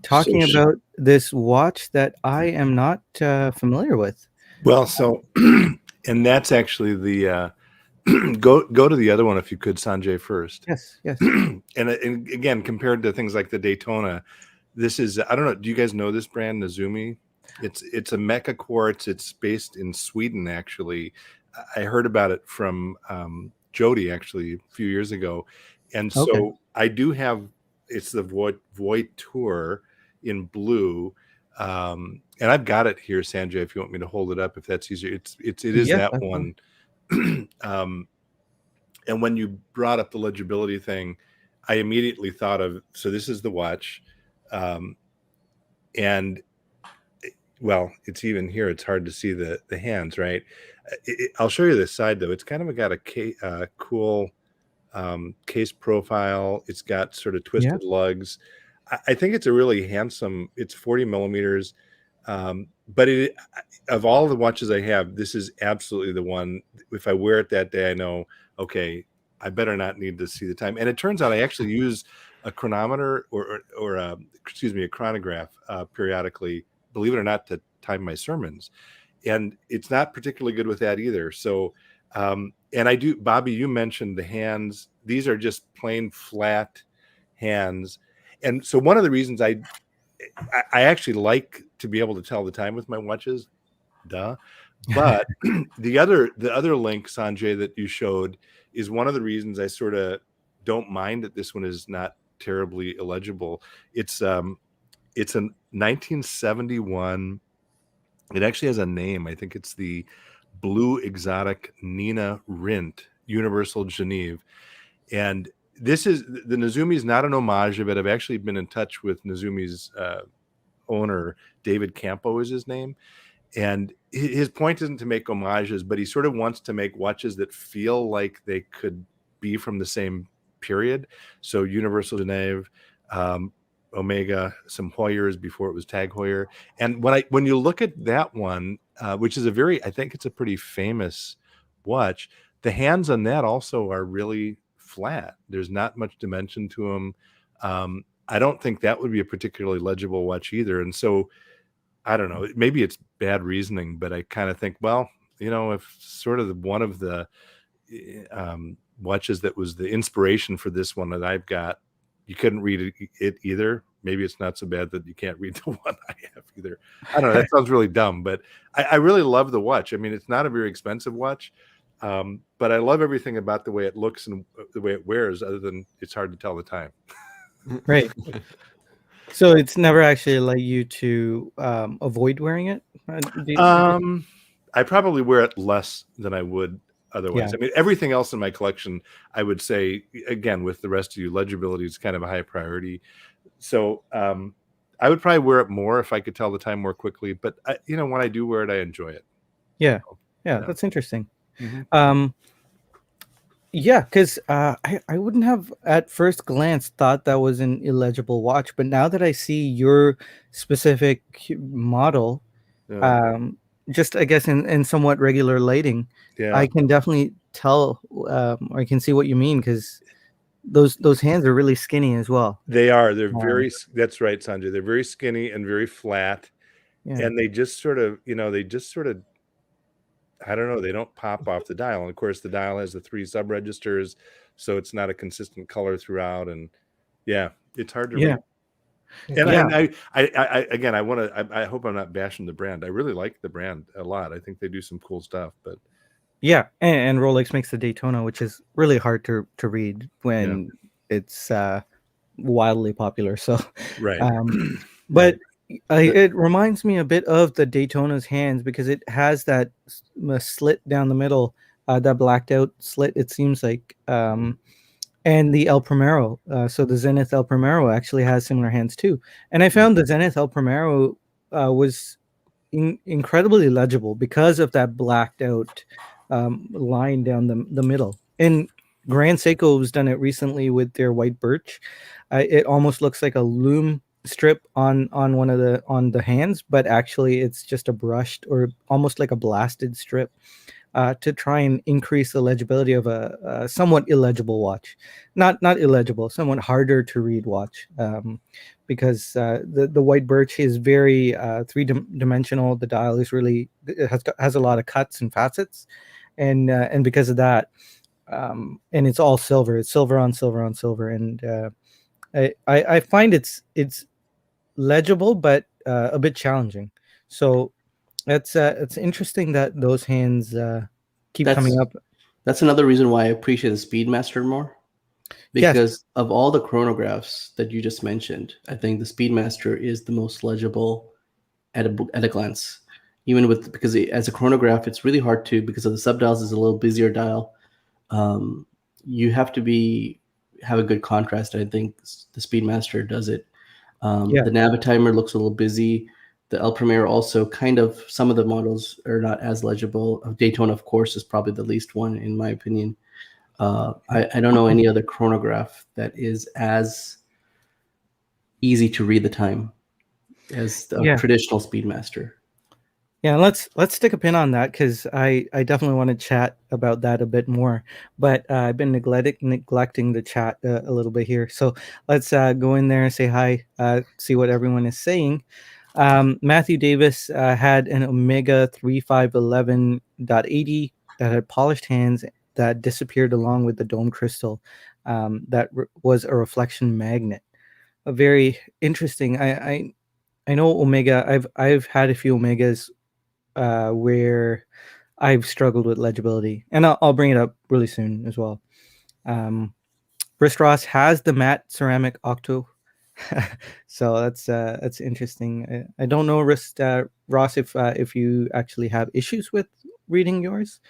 talking about this watch that I am not familiar with. Well, so and that's actually the go to the other one if you could, Sanjay, first. Yes. And again, compared to things like the Daytona, this is, I don't know, do you guys know this brand, Nezumi? It's a mecha quartz. It's based in Sweden, actually. I heard about it from Jody actually a few years ago, and so I do have, it's the Void Tour in blue. And I've got it here, Sanjay, if you want me to hold it up, if that's easier. It is Yes, that that's one. And when you brought up the legibility thing, I immediately thought of, so this is the watch. And well, it's even here. It's hard to see the hands, right? I'll show you this side though. It's kind of got a cool case profile. It's got sort of twisted lugs. I think it's a really handsome, it's 40 millimeters. But of all the watches I have, this is absolutely the one. If I wear it that day, I know, okay, I better not need to see the time. And it turns out I actually use a chronometer or a chronograph periodically, believe it or not, to time my sermons. And it's not particularly good with that either. So, and I do, Bobby, you mentioned the hands. These are just plain flat hands. and so one of the reasons I actually like to be able to tell the time with my watches, but the other link, Sanjay, that you showed is one of the reasons I sort of don't mind that this one is not terribly illegible. It's a 1971. It actually has a name. I think it's the Blue Exotic Nina Rint Universal Geneve. And this is, the Nezumi is not an homage of it. I've actually been in touch with Nezumi's owner, David Campo is his name. And his point isn't to make homages, but he sort of wants to make watches that feel like they could be from the same period. So Universal Geneve, Omega, some Heuers before it was Tag Heuer. And when you look at that one, which is I think it's a pretty famous watch, the hands on that also are really flat. There's not much dimension to them. I don't think that would be a particularly legible watch either. And so I don't know, maybe it's bad reasoning, but I kind of think, well, if sort of one of the watches that was the inspiration for this one that I've got, you couldn't read it either, maybe it's not so bad that you can't read the one I have either. I don't know, that sounds really dumb, but I really love the watch. I mean, it's not a very expensive watch, but I love everything about the way it looks and the way it wears, other than it's hard to tell the time. Right. So it's never actually allowed you to avoid wearing it? I probably wear it less than I would otherwise. Yeah. I mean, everything else in my collection, I would say, again, with the rest of you, legibility is kind of a high priority. So I would probably wear it more if I could tell the time more quickly. But, when I do wear it, I enjoy it. Yeah. Yeah, that's interesting. Mm-hmm. Yeah, because I wouldn't have at first glance thought that was an illegible watch, but now that I see your specific model, just I guess in somewhat regular lighting, I can definitely tell, or I can see what you mean, because those hands are really skinny as well. They are. They're very. That's right, Sanjay. They're very skinny and very flat, and they just sort of, I don't know, they don't pop off the dial. And of course, the dial has the 3 sub-registers, so it's not a consistent color throughout. And it's hard to read. And I hope I'm not bashing the brand. I really like the brand a lot. I think they do some cool stuff. But and Rolex makes the Daytona, which is really hard to read when it's wildly popular. So right, but. It reminds me a bit of the Daytona's hands, because it has that slit down the middle, that blacked out slit, it seems like, and the El Primero. So the Zenith El Primero actually has similar hands too. And I found the Zenith El Primero was incredibly legible because of that blacked out line down the middle. And Grand Seiko's done it recently with their white birch. It almost looks like a loom strip on the hands, but actually it's just a brushed or almost like a blasted strip to try and increase the legibility of a somewhat illegible watch. Not illegible, somewhat harder to read watch, because the white birch is very three-dimensional. The dial is really, it has a lot of cuts and facets, and because of that, and it's all silver. It's silver on silver on silver, and I find it's legible, but a bit challenging. So it's interesting that those hands keep coming up. That's another reason why I appreciate the Speedmaster more, because of all the chronographs that you just mentioned, I think the Speedmaster is the most legible at a glance. Even because as a chronograph, it's really hard to, because of the subdials is a little busier dial. You have to have a good contrast. I think the Speedmaster does it. The Navitimer looks a little busy. The El Primero also kind of, some of the models are not as legible. Daytona, of course, is probably the least one, in my opinion. I don't know any other chronograph that is as easy to read the time as the traditional Speedmaster. Yeah, let's stick a pin on that, because I definitely want to chat about that a bit more. But I've been neglecting the chat a little bit here. So let's go in there and say hi, see what everyone is saying. Matthew Davis had an Omega 3511.80 that had polished hands that disappeared along with the dome crystal that was a reflection magnet. very interesting. I know Omega. I've had a few Omegas where I've struggled with legibility, and I'll bring it up really soon as well. Wrist Ross has the matte ceramic octo, so that's interesting. I don't know, Wrist Ross, if you actually have issues with reading yours.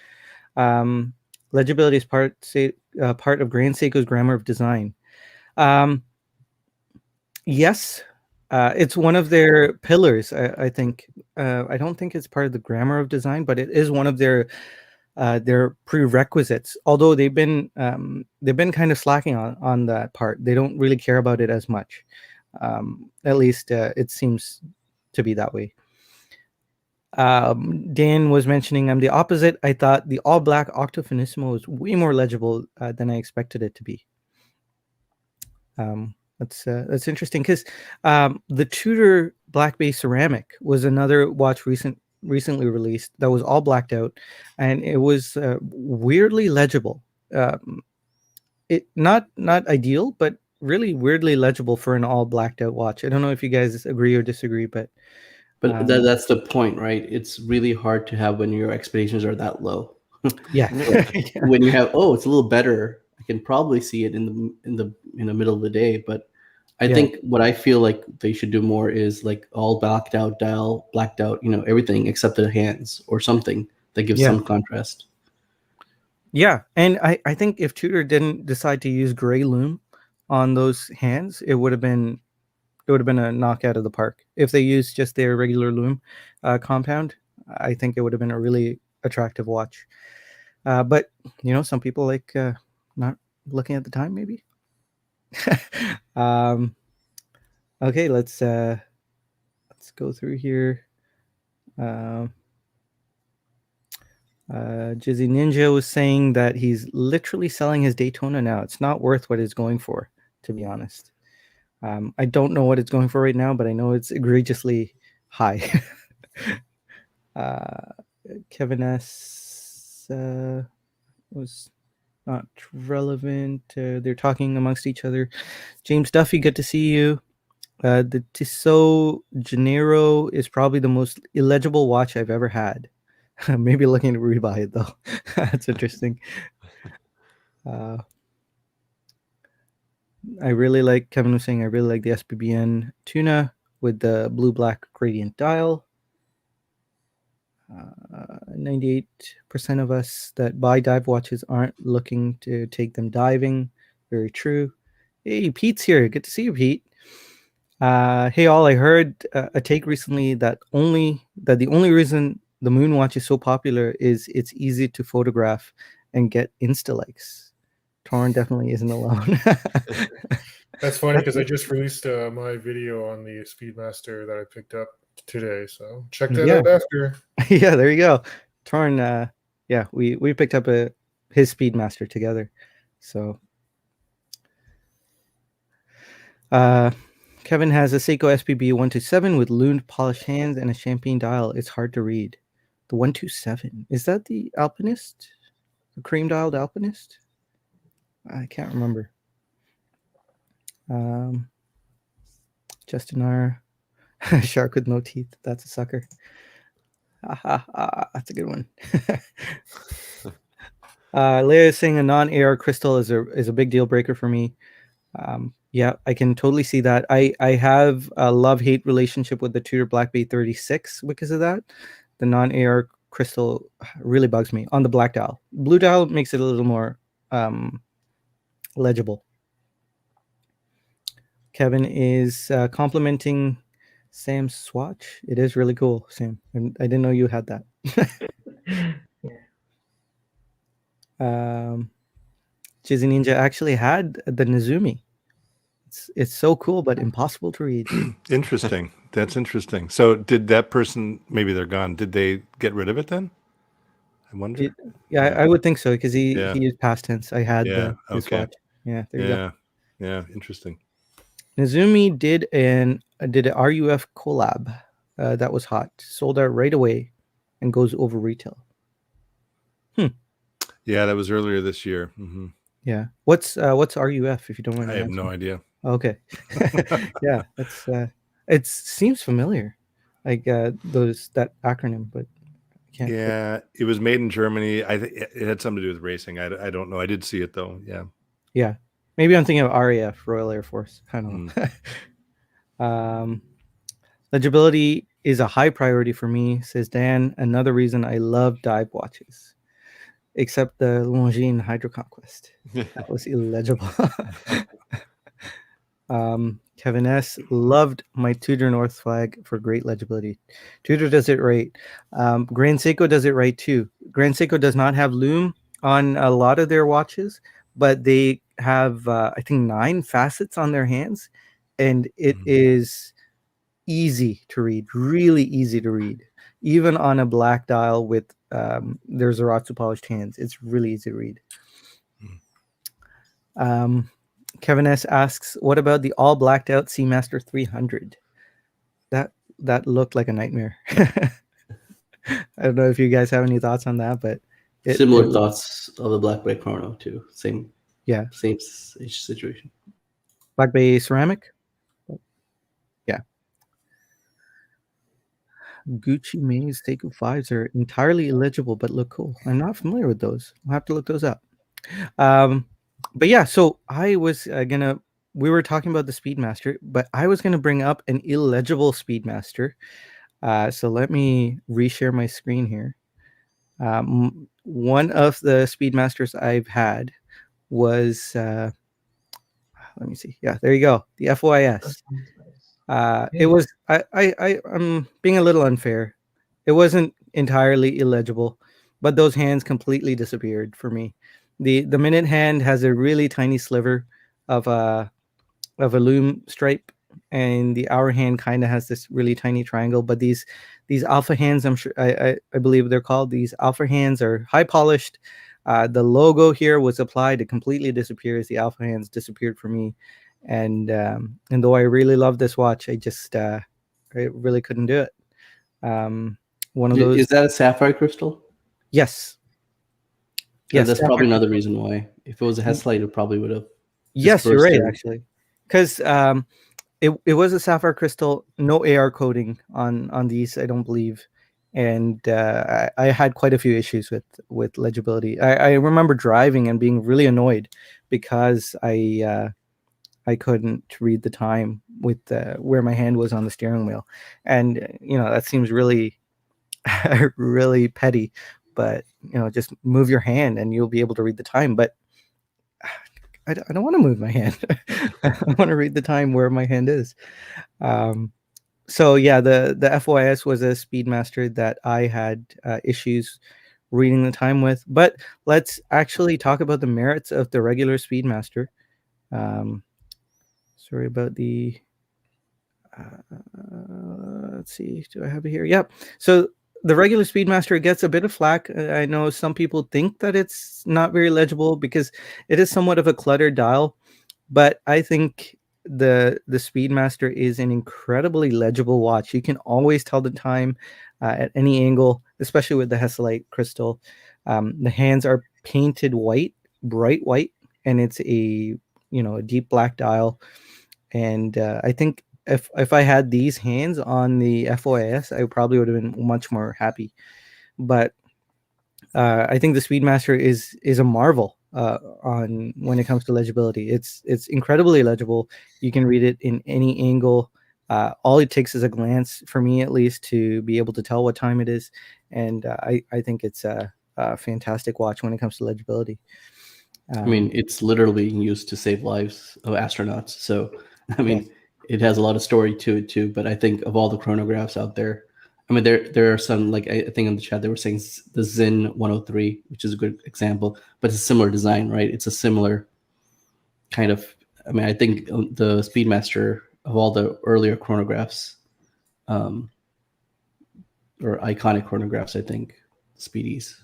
Legibility is part of Grand Seiko's grammar of design. Yes, it's one of their pillars. I think. I don't think it's part of the grammar of design, but it is one of their prerequisites. Although they've been kind of slacking on that part. They don't really care about it as much. At least it seems to be that way. Dan was mentioning I'm the opposite. I thought the all black Octo Finissimo was way more legible than I expected it to be. That's interesting because the Tudor black base ceramic was another watch recently released that was all blacked out, and it was weirdly legible. It not ideal, but really weirdly legible for an all blacked out watch. I don't know if you guys agree or disagree, but that's the point, right? It's really hard to have when your expectations are that low. yeah. When you have, it's a little better, I can probably see it in the middle of the day. But I think what I feel like they should do more is like all blacked out dial, blacked out, everything except the hands or something that gives some contrast. Yeah, and I think if Tudor didn't decide to use gray loom on those hands, it would have been a knockout of the park. If they used just their regular loom compound, I think it would have been a really attractive watch. But some people like not looking at the time, maybe. Okay, let's go through here. Jizzy Ninja was saying that he's literally selling his Daytona now. It's not worth what it's going for, to be honest. I don't know what it's going for right now, but I know it's egregiously high. Kevin S. Was not relevant. They're talking amongst each other. James Duffy, good to see you. The Tissot Janeiro is probably the most illegible watch I've ever had. Maybe looking to rebuy it though. That's interesting. I really like, Kevin was saying, I really like the SPBN tuna with the blue-black gradient dial. 98% of us that buy dive watches aren't looking to take them diving. Very true. Hey, Pete's here. Good to see you, Pete. Hey, all. I heard a take recently that the only reason the Moon watch is so popular is it's easy to photograph and get Insta likes. Toran definitely isn't alone. That's funny because I just released my video on the Speedmaster that I picked up today, so check that out after. Yeah, there you go. Toran, we picked up his Speedmaster together. So Kevin has a Seiko SPB 127 with loomed polished hands and a champagne dial. It's hard to read. The 127, is that the Alpinist? The cream dialed Alpinist? I can't remember. Justin R. Shark with no teeth. That's a sucker. That's a good one. Leia is saying a non-AR crystal is a big deal breaker for me. Yeah, I can totally see that. I have a love-hate relationship with the Tudor Black Bay 36 because of that. The non-AR crystal really bugs me on the black dial. Blue dial makes it a little more legible. Kevin is complimenting Sam's swatch. It is really cool, Sam. I didn't know you had that. Jizzy Ninja actually had the Nezumi. It's so cool, but impossible to read. Interesting. That's interesting. So did that person, maybe they're gone, did they get rid of it then? I wonder. I would think so because he used past tense. I had his watch. Yeah, there you go. Yeah, interesting. Nezumi did an RUF collab that was hot. Sold out right away and goes over retail. Yeah, that was earlier this year. Mm-hmm. Yeah. What's RUF, if you don't mind? I have no idea. Okay. Yeah, that's it seems familiar, like that acronym, but I can't. Yeah, it was made in Germany. I think it had something to do with racing. I don't know. I did see it though. Yeah. Yeah, maybe I'm thinking of RAF, Royal Air Force. I don't know. Legibility is a high priority for me, says Dan. Another reason I love dive watches, except the Longines Hydro Conquest. That was illegible. Kevin S. loved my Tudor North flag for great legibility. Tudor does it right. Grand Seiko does it right too. Grand Seiko does not have loom on a lot of their watches, but they have, I think, 9 facets on their hands, and it is easy to read, really easy to read. Even on a black dial with their Zaratsu polished hands, it's really easy to read. Kevin S asks, "What about the all blacked out Seamaster 300?" That looked like a nightmare. I don't know if you guys have any thoughts on that, but Similar thoughts of the Black Bay Chrono too. Same situation. Black Bay ceramic. Yeah. Gucci Maze Seiko 5s are entirely illegible but look cool. I'm not familiar with those. I'll have to look those up. But yeah, so I was we were talking about the Speedmaster, but I was gonna bring up an illegible Speedmaster. So let me reshare my screen here. One of the Speedmasters I've had was let me see. Yeah, there you go. The FYS. It was I'm being a little unfair. It wasn't entirely illegible, but those hands completely disappeared for me. The minute hand has a really tiny sliver of a loom stripe, and the hour hand kind of has this really tiny triangle. But these alpha hands, I'm sure I believe they're called, these alpha hands are high polished. The logo here was applied, it completely disappears. The alpha hands disappeared for me, and though I really love this watch, I just I really couldn't do it. One of those. Is that a sapphire crystal? Yes. Yes, that's probably another reason why. If it was a Heslite, it probably would have. Yes, you're right, actually, because it was a sapphire crystal, no AR coating on these, I don't believe, and I had quite a few issues with legibility. I remember driving and being really annoyed because I couldn't read the time with where my hand was on the steering wheel, and that seems really really petty, but just move your hand and you'll be able to read the time. But I don't want to move my hand. I want to read the time where my hand is. So yeah, the FYS was a Speedmaster that I had issues reading the time with. But let's actually talk about the merits of the regular Speedmaster. Sorry about the. Let's see. Do I have it here? Yep. So the regular Speedmaster gets a bit of flack. I know some people think that it's not very legible because it is somewhat of a cluttered dial, but I think the Speedmaster is an incredibly legible watch. You can always tell the time at any angle, especially with the Heslite crystal. The hands are painted white, bright white, and it's a deep black dial. And I think if I had these hands on the FOIS, I probably would have been much more happy. But I think the Speedmaster is a marvel on when it comes to legibility. It's incredibly legible. You can read it in any angle. All it takes is a glance, for me at least, to be able to tell what time it is. And I think it's a fantastic watch when it comes to legibility. I mean, it's literally used to save lives of astronauts. So, I mean, it has a lot of story to it too. But I think of all the chronographs out there, I mean, there are some, like I think in the chat they were saying the Zin 103, which is a good example, but it's a similar design, right? It's a similar kind of. I mean, I think the Speedmaster of all the earlier chronographs, or iconic chronographs, I think Speedies.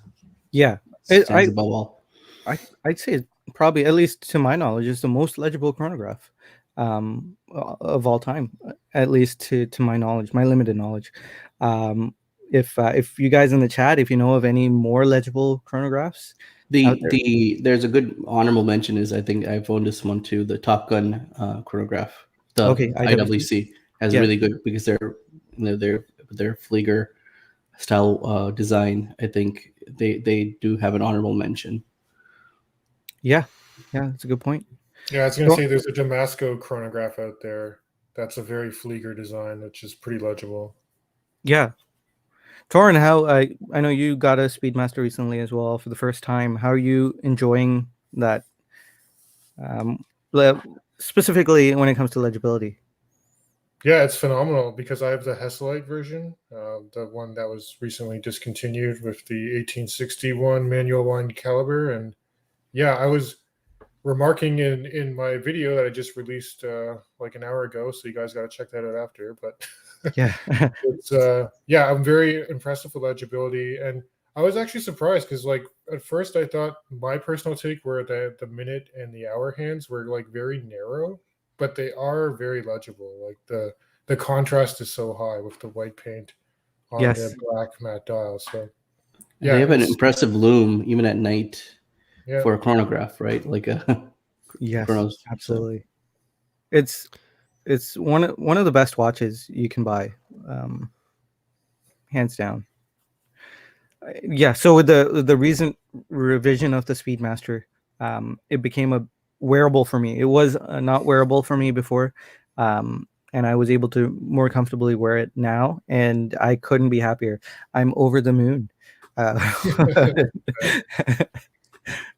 Yeah, stands above all. I'd say probably, at least to my knowledge, is the most legible chronograph of all time, at least to my knowledge, my limited knowledge. If you guys in the chat, if you know of any more legible chronographs, out there. There's a good honorable mention is I think I've owned this one too. The Top Gun chronograph, the Okay, IWC has Yeah. really good because their Flieger style design. I think they do have an honorable mention. Yeah, that's a good point. Yeah, I was going to Well- say there's a Damasco chronograph out there. That's a very Flieger design, which is pretty legible. Yeah. Toran, how I know you got a Speedmaster recently as well for the first time. How are you enjoying that? Specifically when it comes to legibility. Yeah, it's phenomenal because I have the Hesselite version, the one that was recently discontinued with the 1861 manual wind caliber. And yeah, I was remarking in my video that I just released like an hour ago, so you guys got to check that out after. But Yeah. it's I'm very impressed with the legibility, and I was actually surprised because like at first I thought my personal take were that the minute and the hour hands were like very narrow, but they are very legible. Like the contrast is so high with the white paint on Yes. the black matte dial. So Yeah, they have an it's- impressive loom even at night yeah. for a chronograph, right? Like a Yes, chronos. So, absolutely. It's one of the best watches you can buy, hands down. Yeah. So with the recent revision of the Speedmaster, it became a wearable for me. It was not wearable for me before, and I was able to more comfortably wear it now, and I couldn't be happier. I'm over the moon.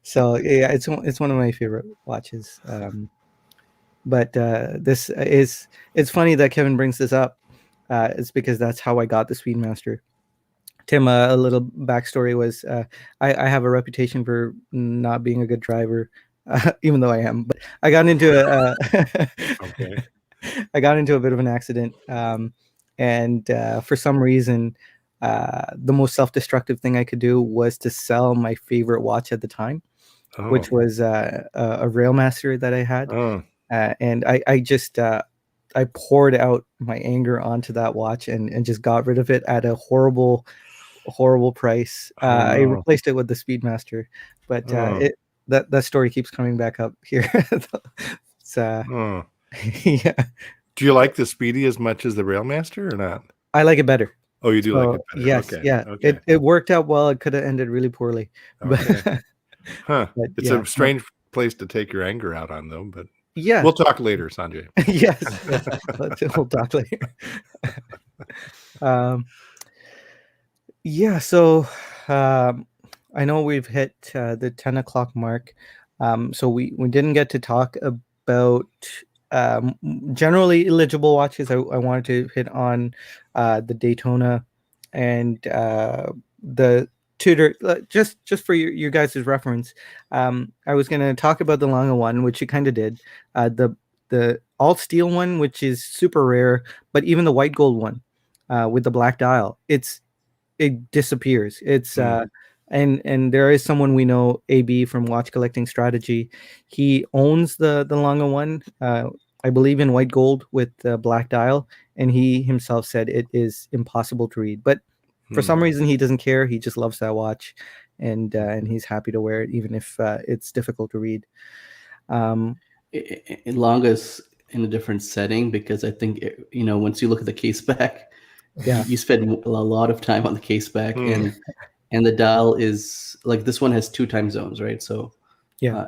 So yeah, it's one of my favorite watches. But it's funny that Kevin brings this up. It's because that's how I got the Speedmaster. Tim, a little backstory was I have a reputation for not being a good driver, even though I am. But I got into Okay. I got into a bit of an accident, and for some reason, the most self-destructive thing I could do was to sell my favorite watch at the time, Oh. which was a Railmaster that I had. Oh. And I just I poured out my anger onto that watch and just got rid of it at a horrible price. I Oh. replaced it with the Speedmaster, but Oh. that story keeps coming back up here. It's Oh. yeah, Do you like the Speedy as much as the Railmaster or not? I like it better. Oh, you do like So, it better. yes, Okay. yeah, Okay. it worked out well. It could have ended really poorly, Okay. but Huh. but It's yeah, a strange place to take your anger out on, though. But yeah. we'll talk later, Sanjay. Yes, we'll talk later. Yeah, so I know we've hit the 10 o'clock mark. So we didn't get to talk about generally illegible watches. I wanted to hit on the Daytona and the Tudor. Just for your guys' reference, I was going to talk about the Lange one, which you kind of did. The all steel one, which is super rare, but even the white gold one with the black dial, it disappears. It's and there is someone we know, AB from Watch Collecting Strategy. He owns the Lange one, I believe, in white gold with the black dial, and he himself said it is impossible to read. But for some reason, he doesn't care. He just loves that watch, and he's happy to wear it, even if it's difficult to read. Lange's in a different setting because I think once you look at the case back, Yeah. you spend a lot of time on the case back, and the dial is like this one has 2 time zones, right? So Yeah.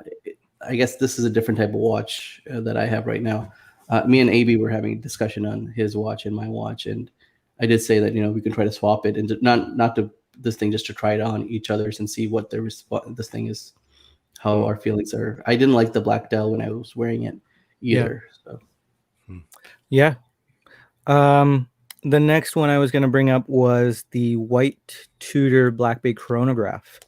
I guess this is a different type of watch that I have right now. Me and AB were having a discussion on his watch and my watch, and I did say that we can try to swap it and not to this thing, just to try it on each other's and see what this thing is, how our feelings are. I didn't like the black dial when I was wearing it either. So. Yeah. The next one I was going to bring up was the white Tudor Black Bay chronograph.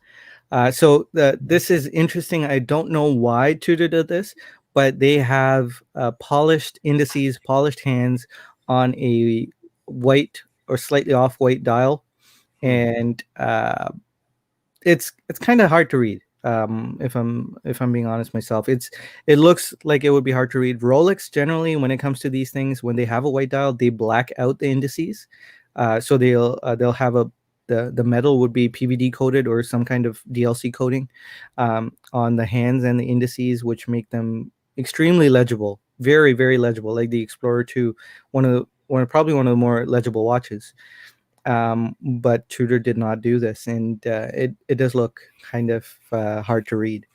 So this is interesting. I don't know why Tudor did this, but they have polished indices, polished hands on a white or slightly off-white dial, and it's kind of hard to read. If I'm being honest myself, it looks like it would be hard to read. Rolex generally, when it comes to these things, when they have a white dial, they black out the indices, so they'll have the metal would be PVD coated or some kind of DLC coating on the hands and the indices, which make them extremely legible, very very legible, like the Explorer 2, probably one of the more legible watches. But Tudor did not do this, and it does look kind of hard to read.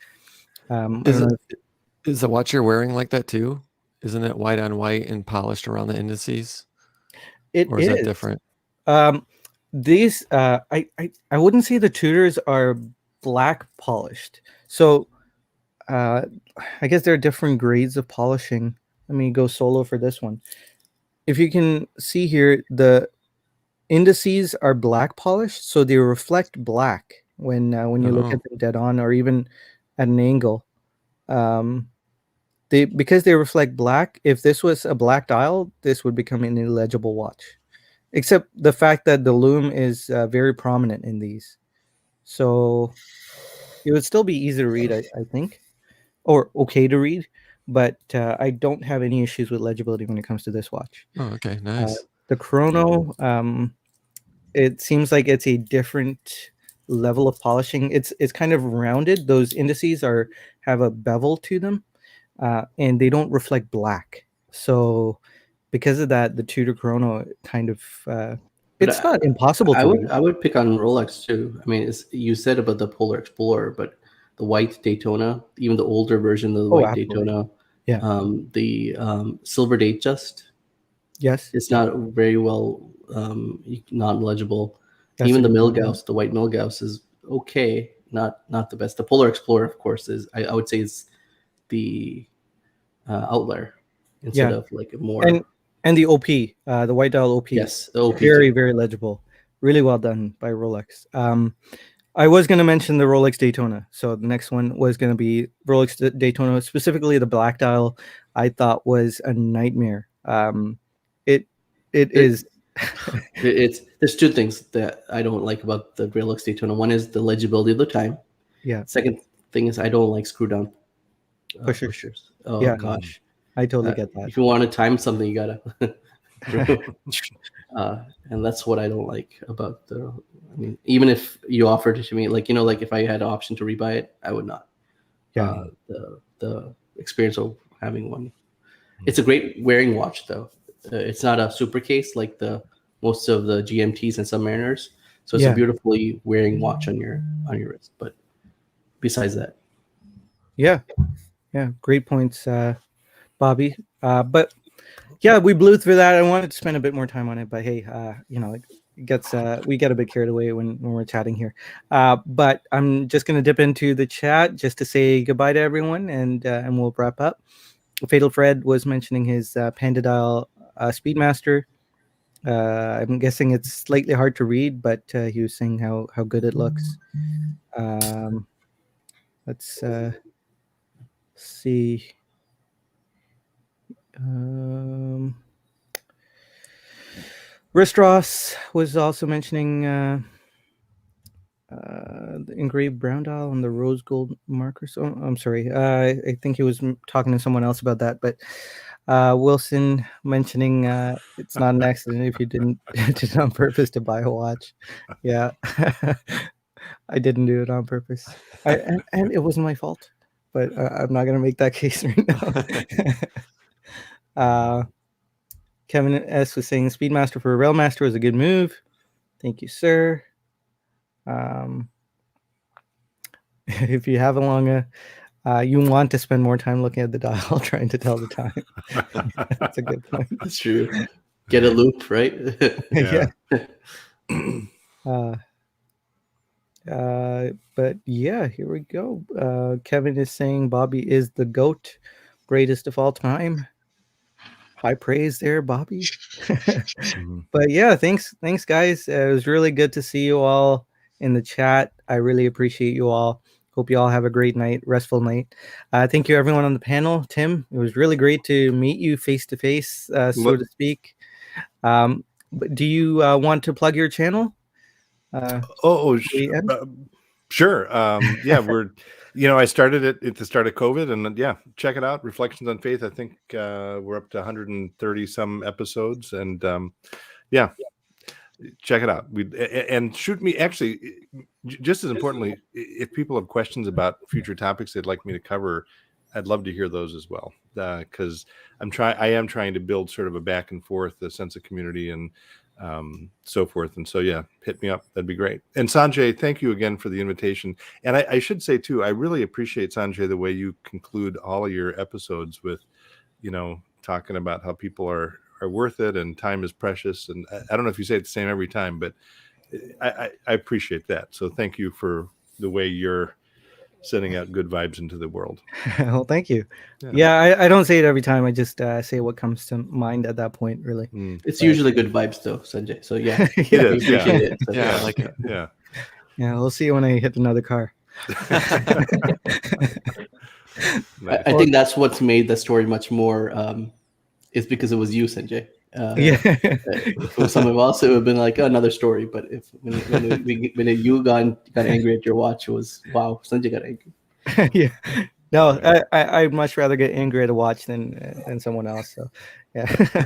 I don't know if, Is the watch you're wearing like that too? Isn't it white on white and polished around the indices? Or is that different? These I wouldn't say the Tudors are black polished. So I guess there are different grades of polishing. Let me go solo for this one. If you can see here, the indices are black polished, so they reflect black when you look at them dead on or even at an angle. Because they reflect black, if this was a black dial, this would become an illegible watch. Except the fact that the lume is very prominent in these. So it would still be easy to read, I think, or okay to read, but I don't have any issues with legibility when it comes to this watch. Oh, okay, nice. The chrono, it seems like it's a different level of polishing. It's kind of rounded. Those indices have a bevel to them, and they don't reflect black. So because of that, the Tudor chrono kind of it's not impossible to read. I would pick on Rolex too. I mean, you said about the Polar Explorer, but the white Daytona, even the older version of the white Daytona, the silver Datejust, yes, it's not very well not legible. Even the Milgauss, the white Milgauss, is okay, not the best. The Polar Explorer, of course, is I would say is the outlier instead of like a more and the OP, the white dial OP. Yes, the OP very very legible, really well done by Rolex. I was going to mention the Rolex Daytona, so the next one was going to be Rolex Daytona, specifically the black dial. I thought was a nightmare. It is. There's two things that I don't like about the Rolex Daytona. One is the legibility of the time. Yeah. Second thing is I don't like screw down pushers. Oh yeah. gosh, I totally get that. If you want to time something, you gotta. And that's what I don't like about the. I mean, even if you offered it to me, like like if I had an option to rebuy it, I would not. Yeah. The experience of having one. It's a great wearing watch, though. It's not a super case like most of the GMTs and Submariners. So it's a beautifully wearing watch on your wrist. But besides that, yeah, great points, Bobby. But yeah, we blew through that. I wanted to spend a bit more time on it, but hey, it gets we get a bit carried away when we're chatting here. But I'm just gonna dip into the chat just to say goodbye to everyone, and we'll wrap up. Fatal Fred was mentioning his Panda Dial Speedmaster. I'm guessing it's slightly hard to read, but he was saying how good it looks. Let's see. Ristros was also mentioning the engraved brown dial on the rose gold markers. Oh, I'm sorry. I think he was talking to someone else about that, but Wilson mentioning it's not an accident if you did it on purpose to buy a watch. Yeah, I didn't do it on purpose. And it wasn't my fault, but I'm not going to make that case right now. Kevin S. was saying Speedmaster for a Railmaster was a good move. Thank you, sir. If you have a longer, you want to spend more time looking at the dial trying to tell the time. That's a good point. That's true. Get a loop, right? Yeah. But yeah, here we go. Kevin is saying Bobby is the GOAT, greatest of all time. High praise there, Bobby. But yeah, thanks guys. It was really good to see you all in the chat. I really appreciate you all. Hope you all have a great night, restful night. Thank you everyone on the panel. Tim, it was really great to meet you face to face, so to speak. But do you want to plug your channel? Sure. Yeah, we're, I started it at the start of COVID, and yeah, check it out. Reflections on Faith. I think we're up to 130 some episodes, and yeah, check it out. And shoot me. Actually, just as importantly, if people have questions about future topics they'd like me to cover, I'd love to hear those as well. Because I am trying to build sort of a back and forth, a sense of community, and so forth. And so, yeah, hit me up. That'd be great. And Sanjay, thank you again for the invitation. And I should say too, I really appreciate, Sanjay, the way you conclude all of your episodes with, talking about how people are worth it and time is precious. And I don't know if you say it the same every time, but I appreciate that. So thank you for the way you're sending out good vibes into the world. Well, thank you. Yeah, I don't say it every time. I just say what comes to mind at that point, really. It's usually good vibes, though, Sanjay. So, yeah, It we is, appreciate it. So, Yeah, I like it. Yeah. Yeah, we'll see you when I hit another car. Nice. I think that's what's made the story much more, is because it was you, Sanjay. Yeah. If it was someone else, it would have been like another story. But when you got angry at your watch, it was, wow, Sanjay got angry. Yeah. No, I'd much rather get angry at a watch than someone else. So, yeah.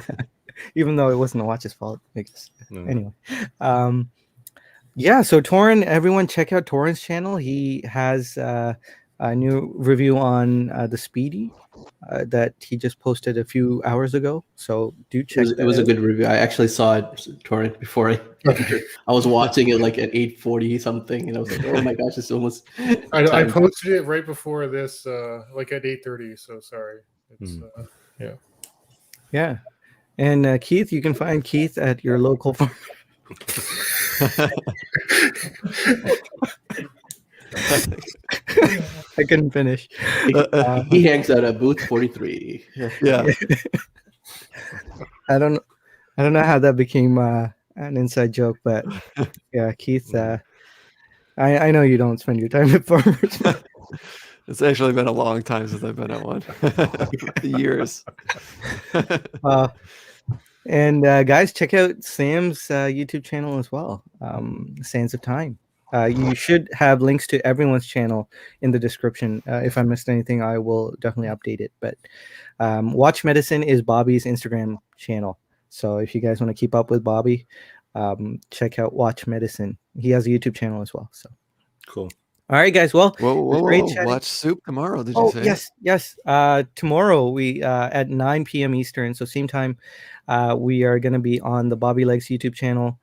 Even though it wasn't the watch's fault, I guess. Anyway. Yeah. So Toran, everyone check out Toran's channel. He has a new review on the Speedy that he just posted a few hours ago. So do check. It was a good review. I actually saw it, Toran, before I entered. I was watching it like at 8:40 something, and I was like, "Oh my gosh, it's almost." I posted it right before this, like at 8:30. So sorry. It's yeah. Yeah, and Keith, you can find Keith at your local farm. I couldn't finish. He hangs out at booth 43. Yeah. I don't know how that became an inside joke, but yeah, Keith. I know you don't spend your time at farmers. It's actually been a long time since I've been at one. Years. And guys, check out Sam's YouTube channel as well, Sands of Time. You should have links to everyone's channel in the description. If I missed anything, I will definitely update it. But Watch Medicine is Bobby's Instagram channel. So if you guys want to keep up with Bobby, check out Watch Medicine. He has a YouTube channel as well. So Cool. All right, guys. Well, Whoa. chatting. Watch Soup tomorrow, did you say? Yes. Tomorrow we at 9 p.m. Eastern, so same time, we are going to be on the Bobby Legs YouTube channel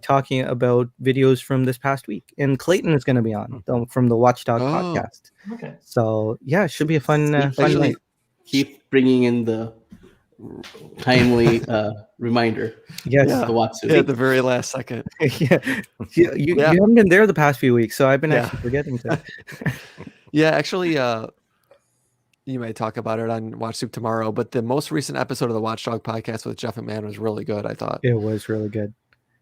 talking about videos from this past week. And Clayton is going to be on from the Watchdog podcast. Okay. So, yeah, it should be a fun night. Keep bringing in the timely reminder. Yes. To watch it. At the very last second. You haven't been there the past few weeks, so I've been actually forgetting to. Yeah, actually, you may talk about it on Watch Soup tomorrow, but the most recent episode of the Watchdog podcast with Jeff and Man was really good, I thought. It was really good.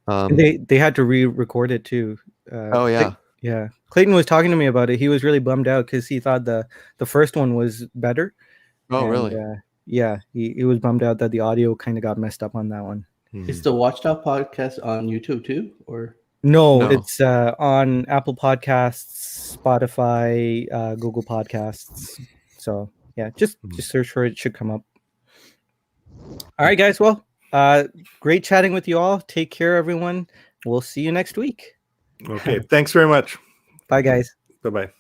They had to re-record it too. Yeah. Clayton was talking to me about it. He was really bummed out because he thought the first one was better. Oh, really? Yeah, he was bummed out that the audio kind of got messed up on that one. Is the Watchdog podcast on YouTube too, or no? It's on Apple Podcasts, Spotify, Google Podcasts. So yeah, just search for it. It should come up. All right, guys. Well, great chatting with you all. Take care, everyone. We'll see you next week. Okay. Thanks very much. Bye, guys. Bye-bye.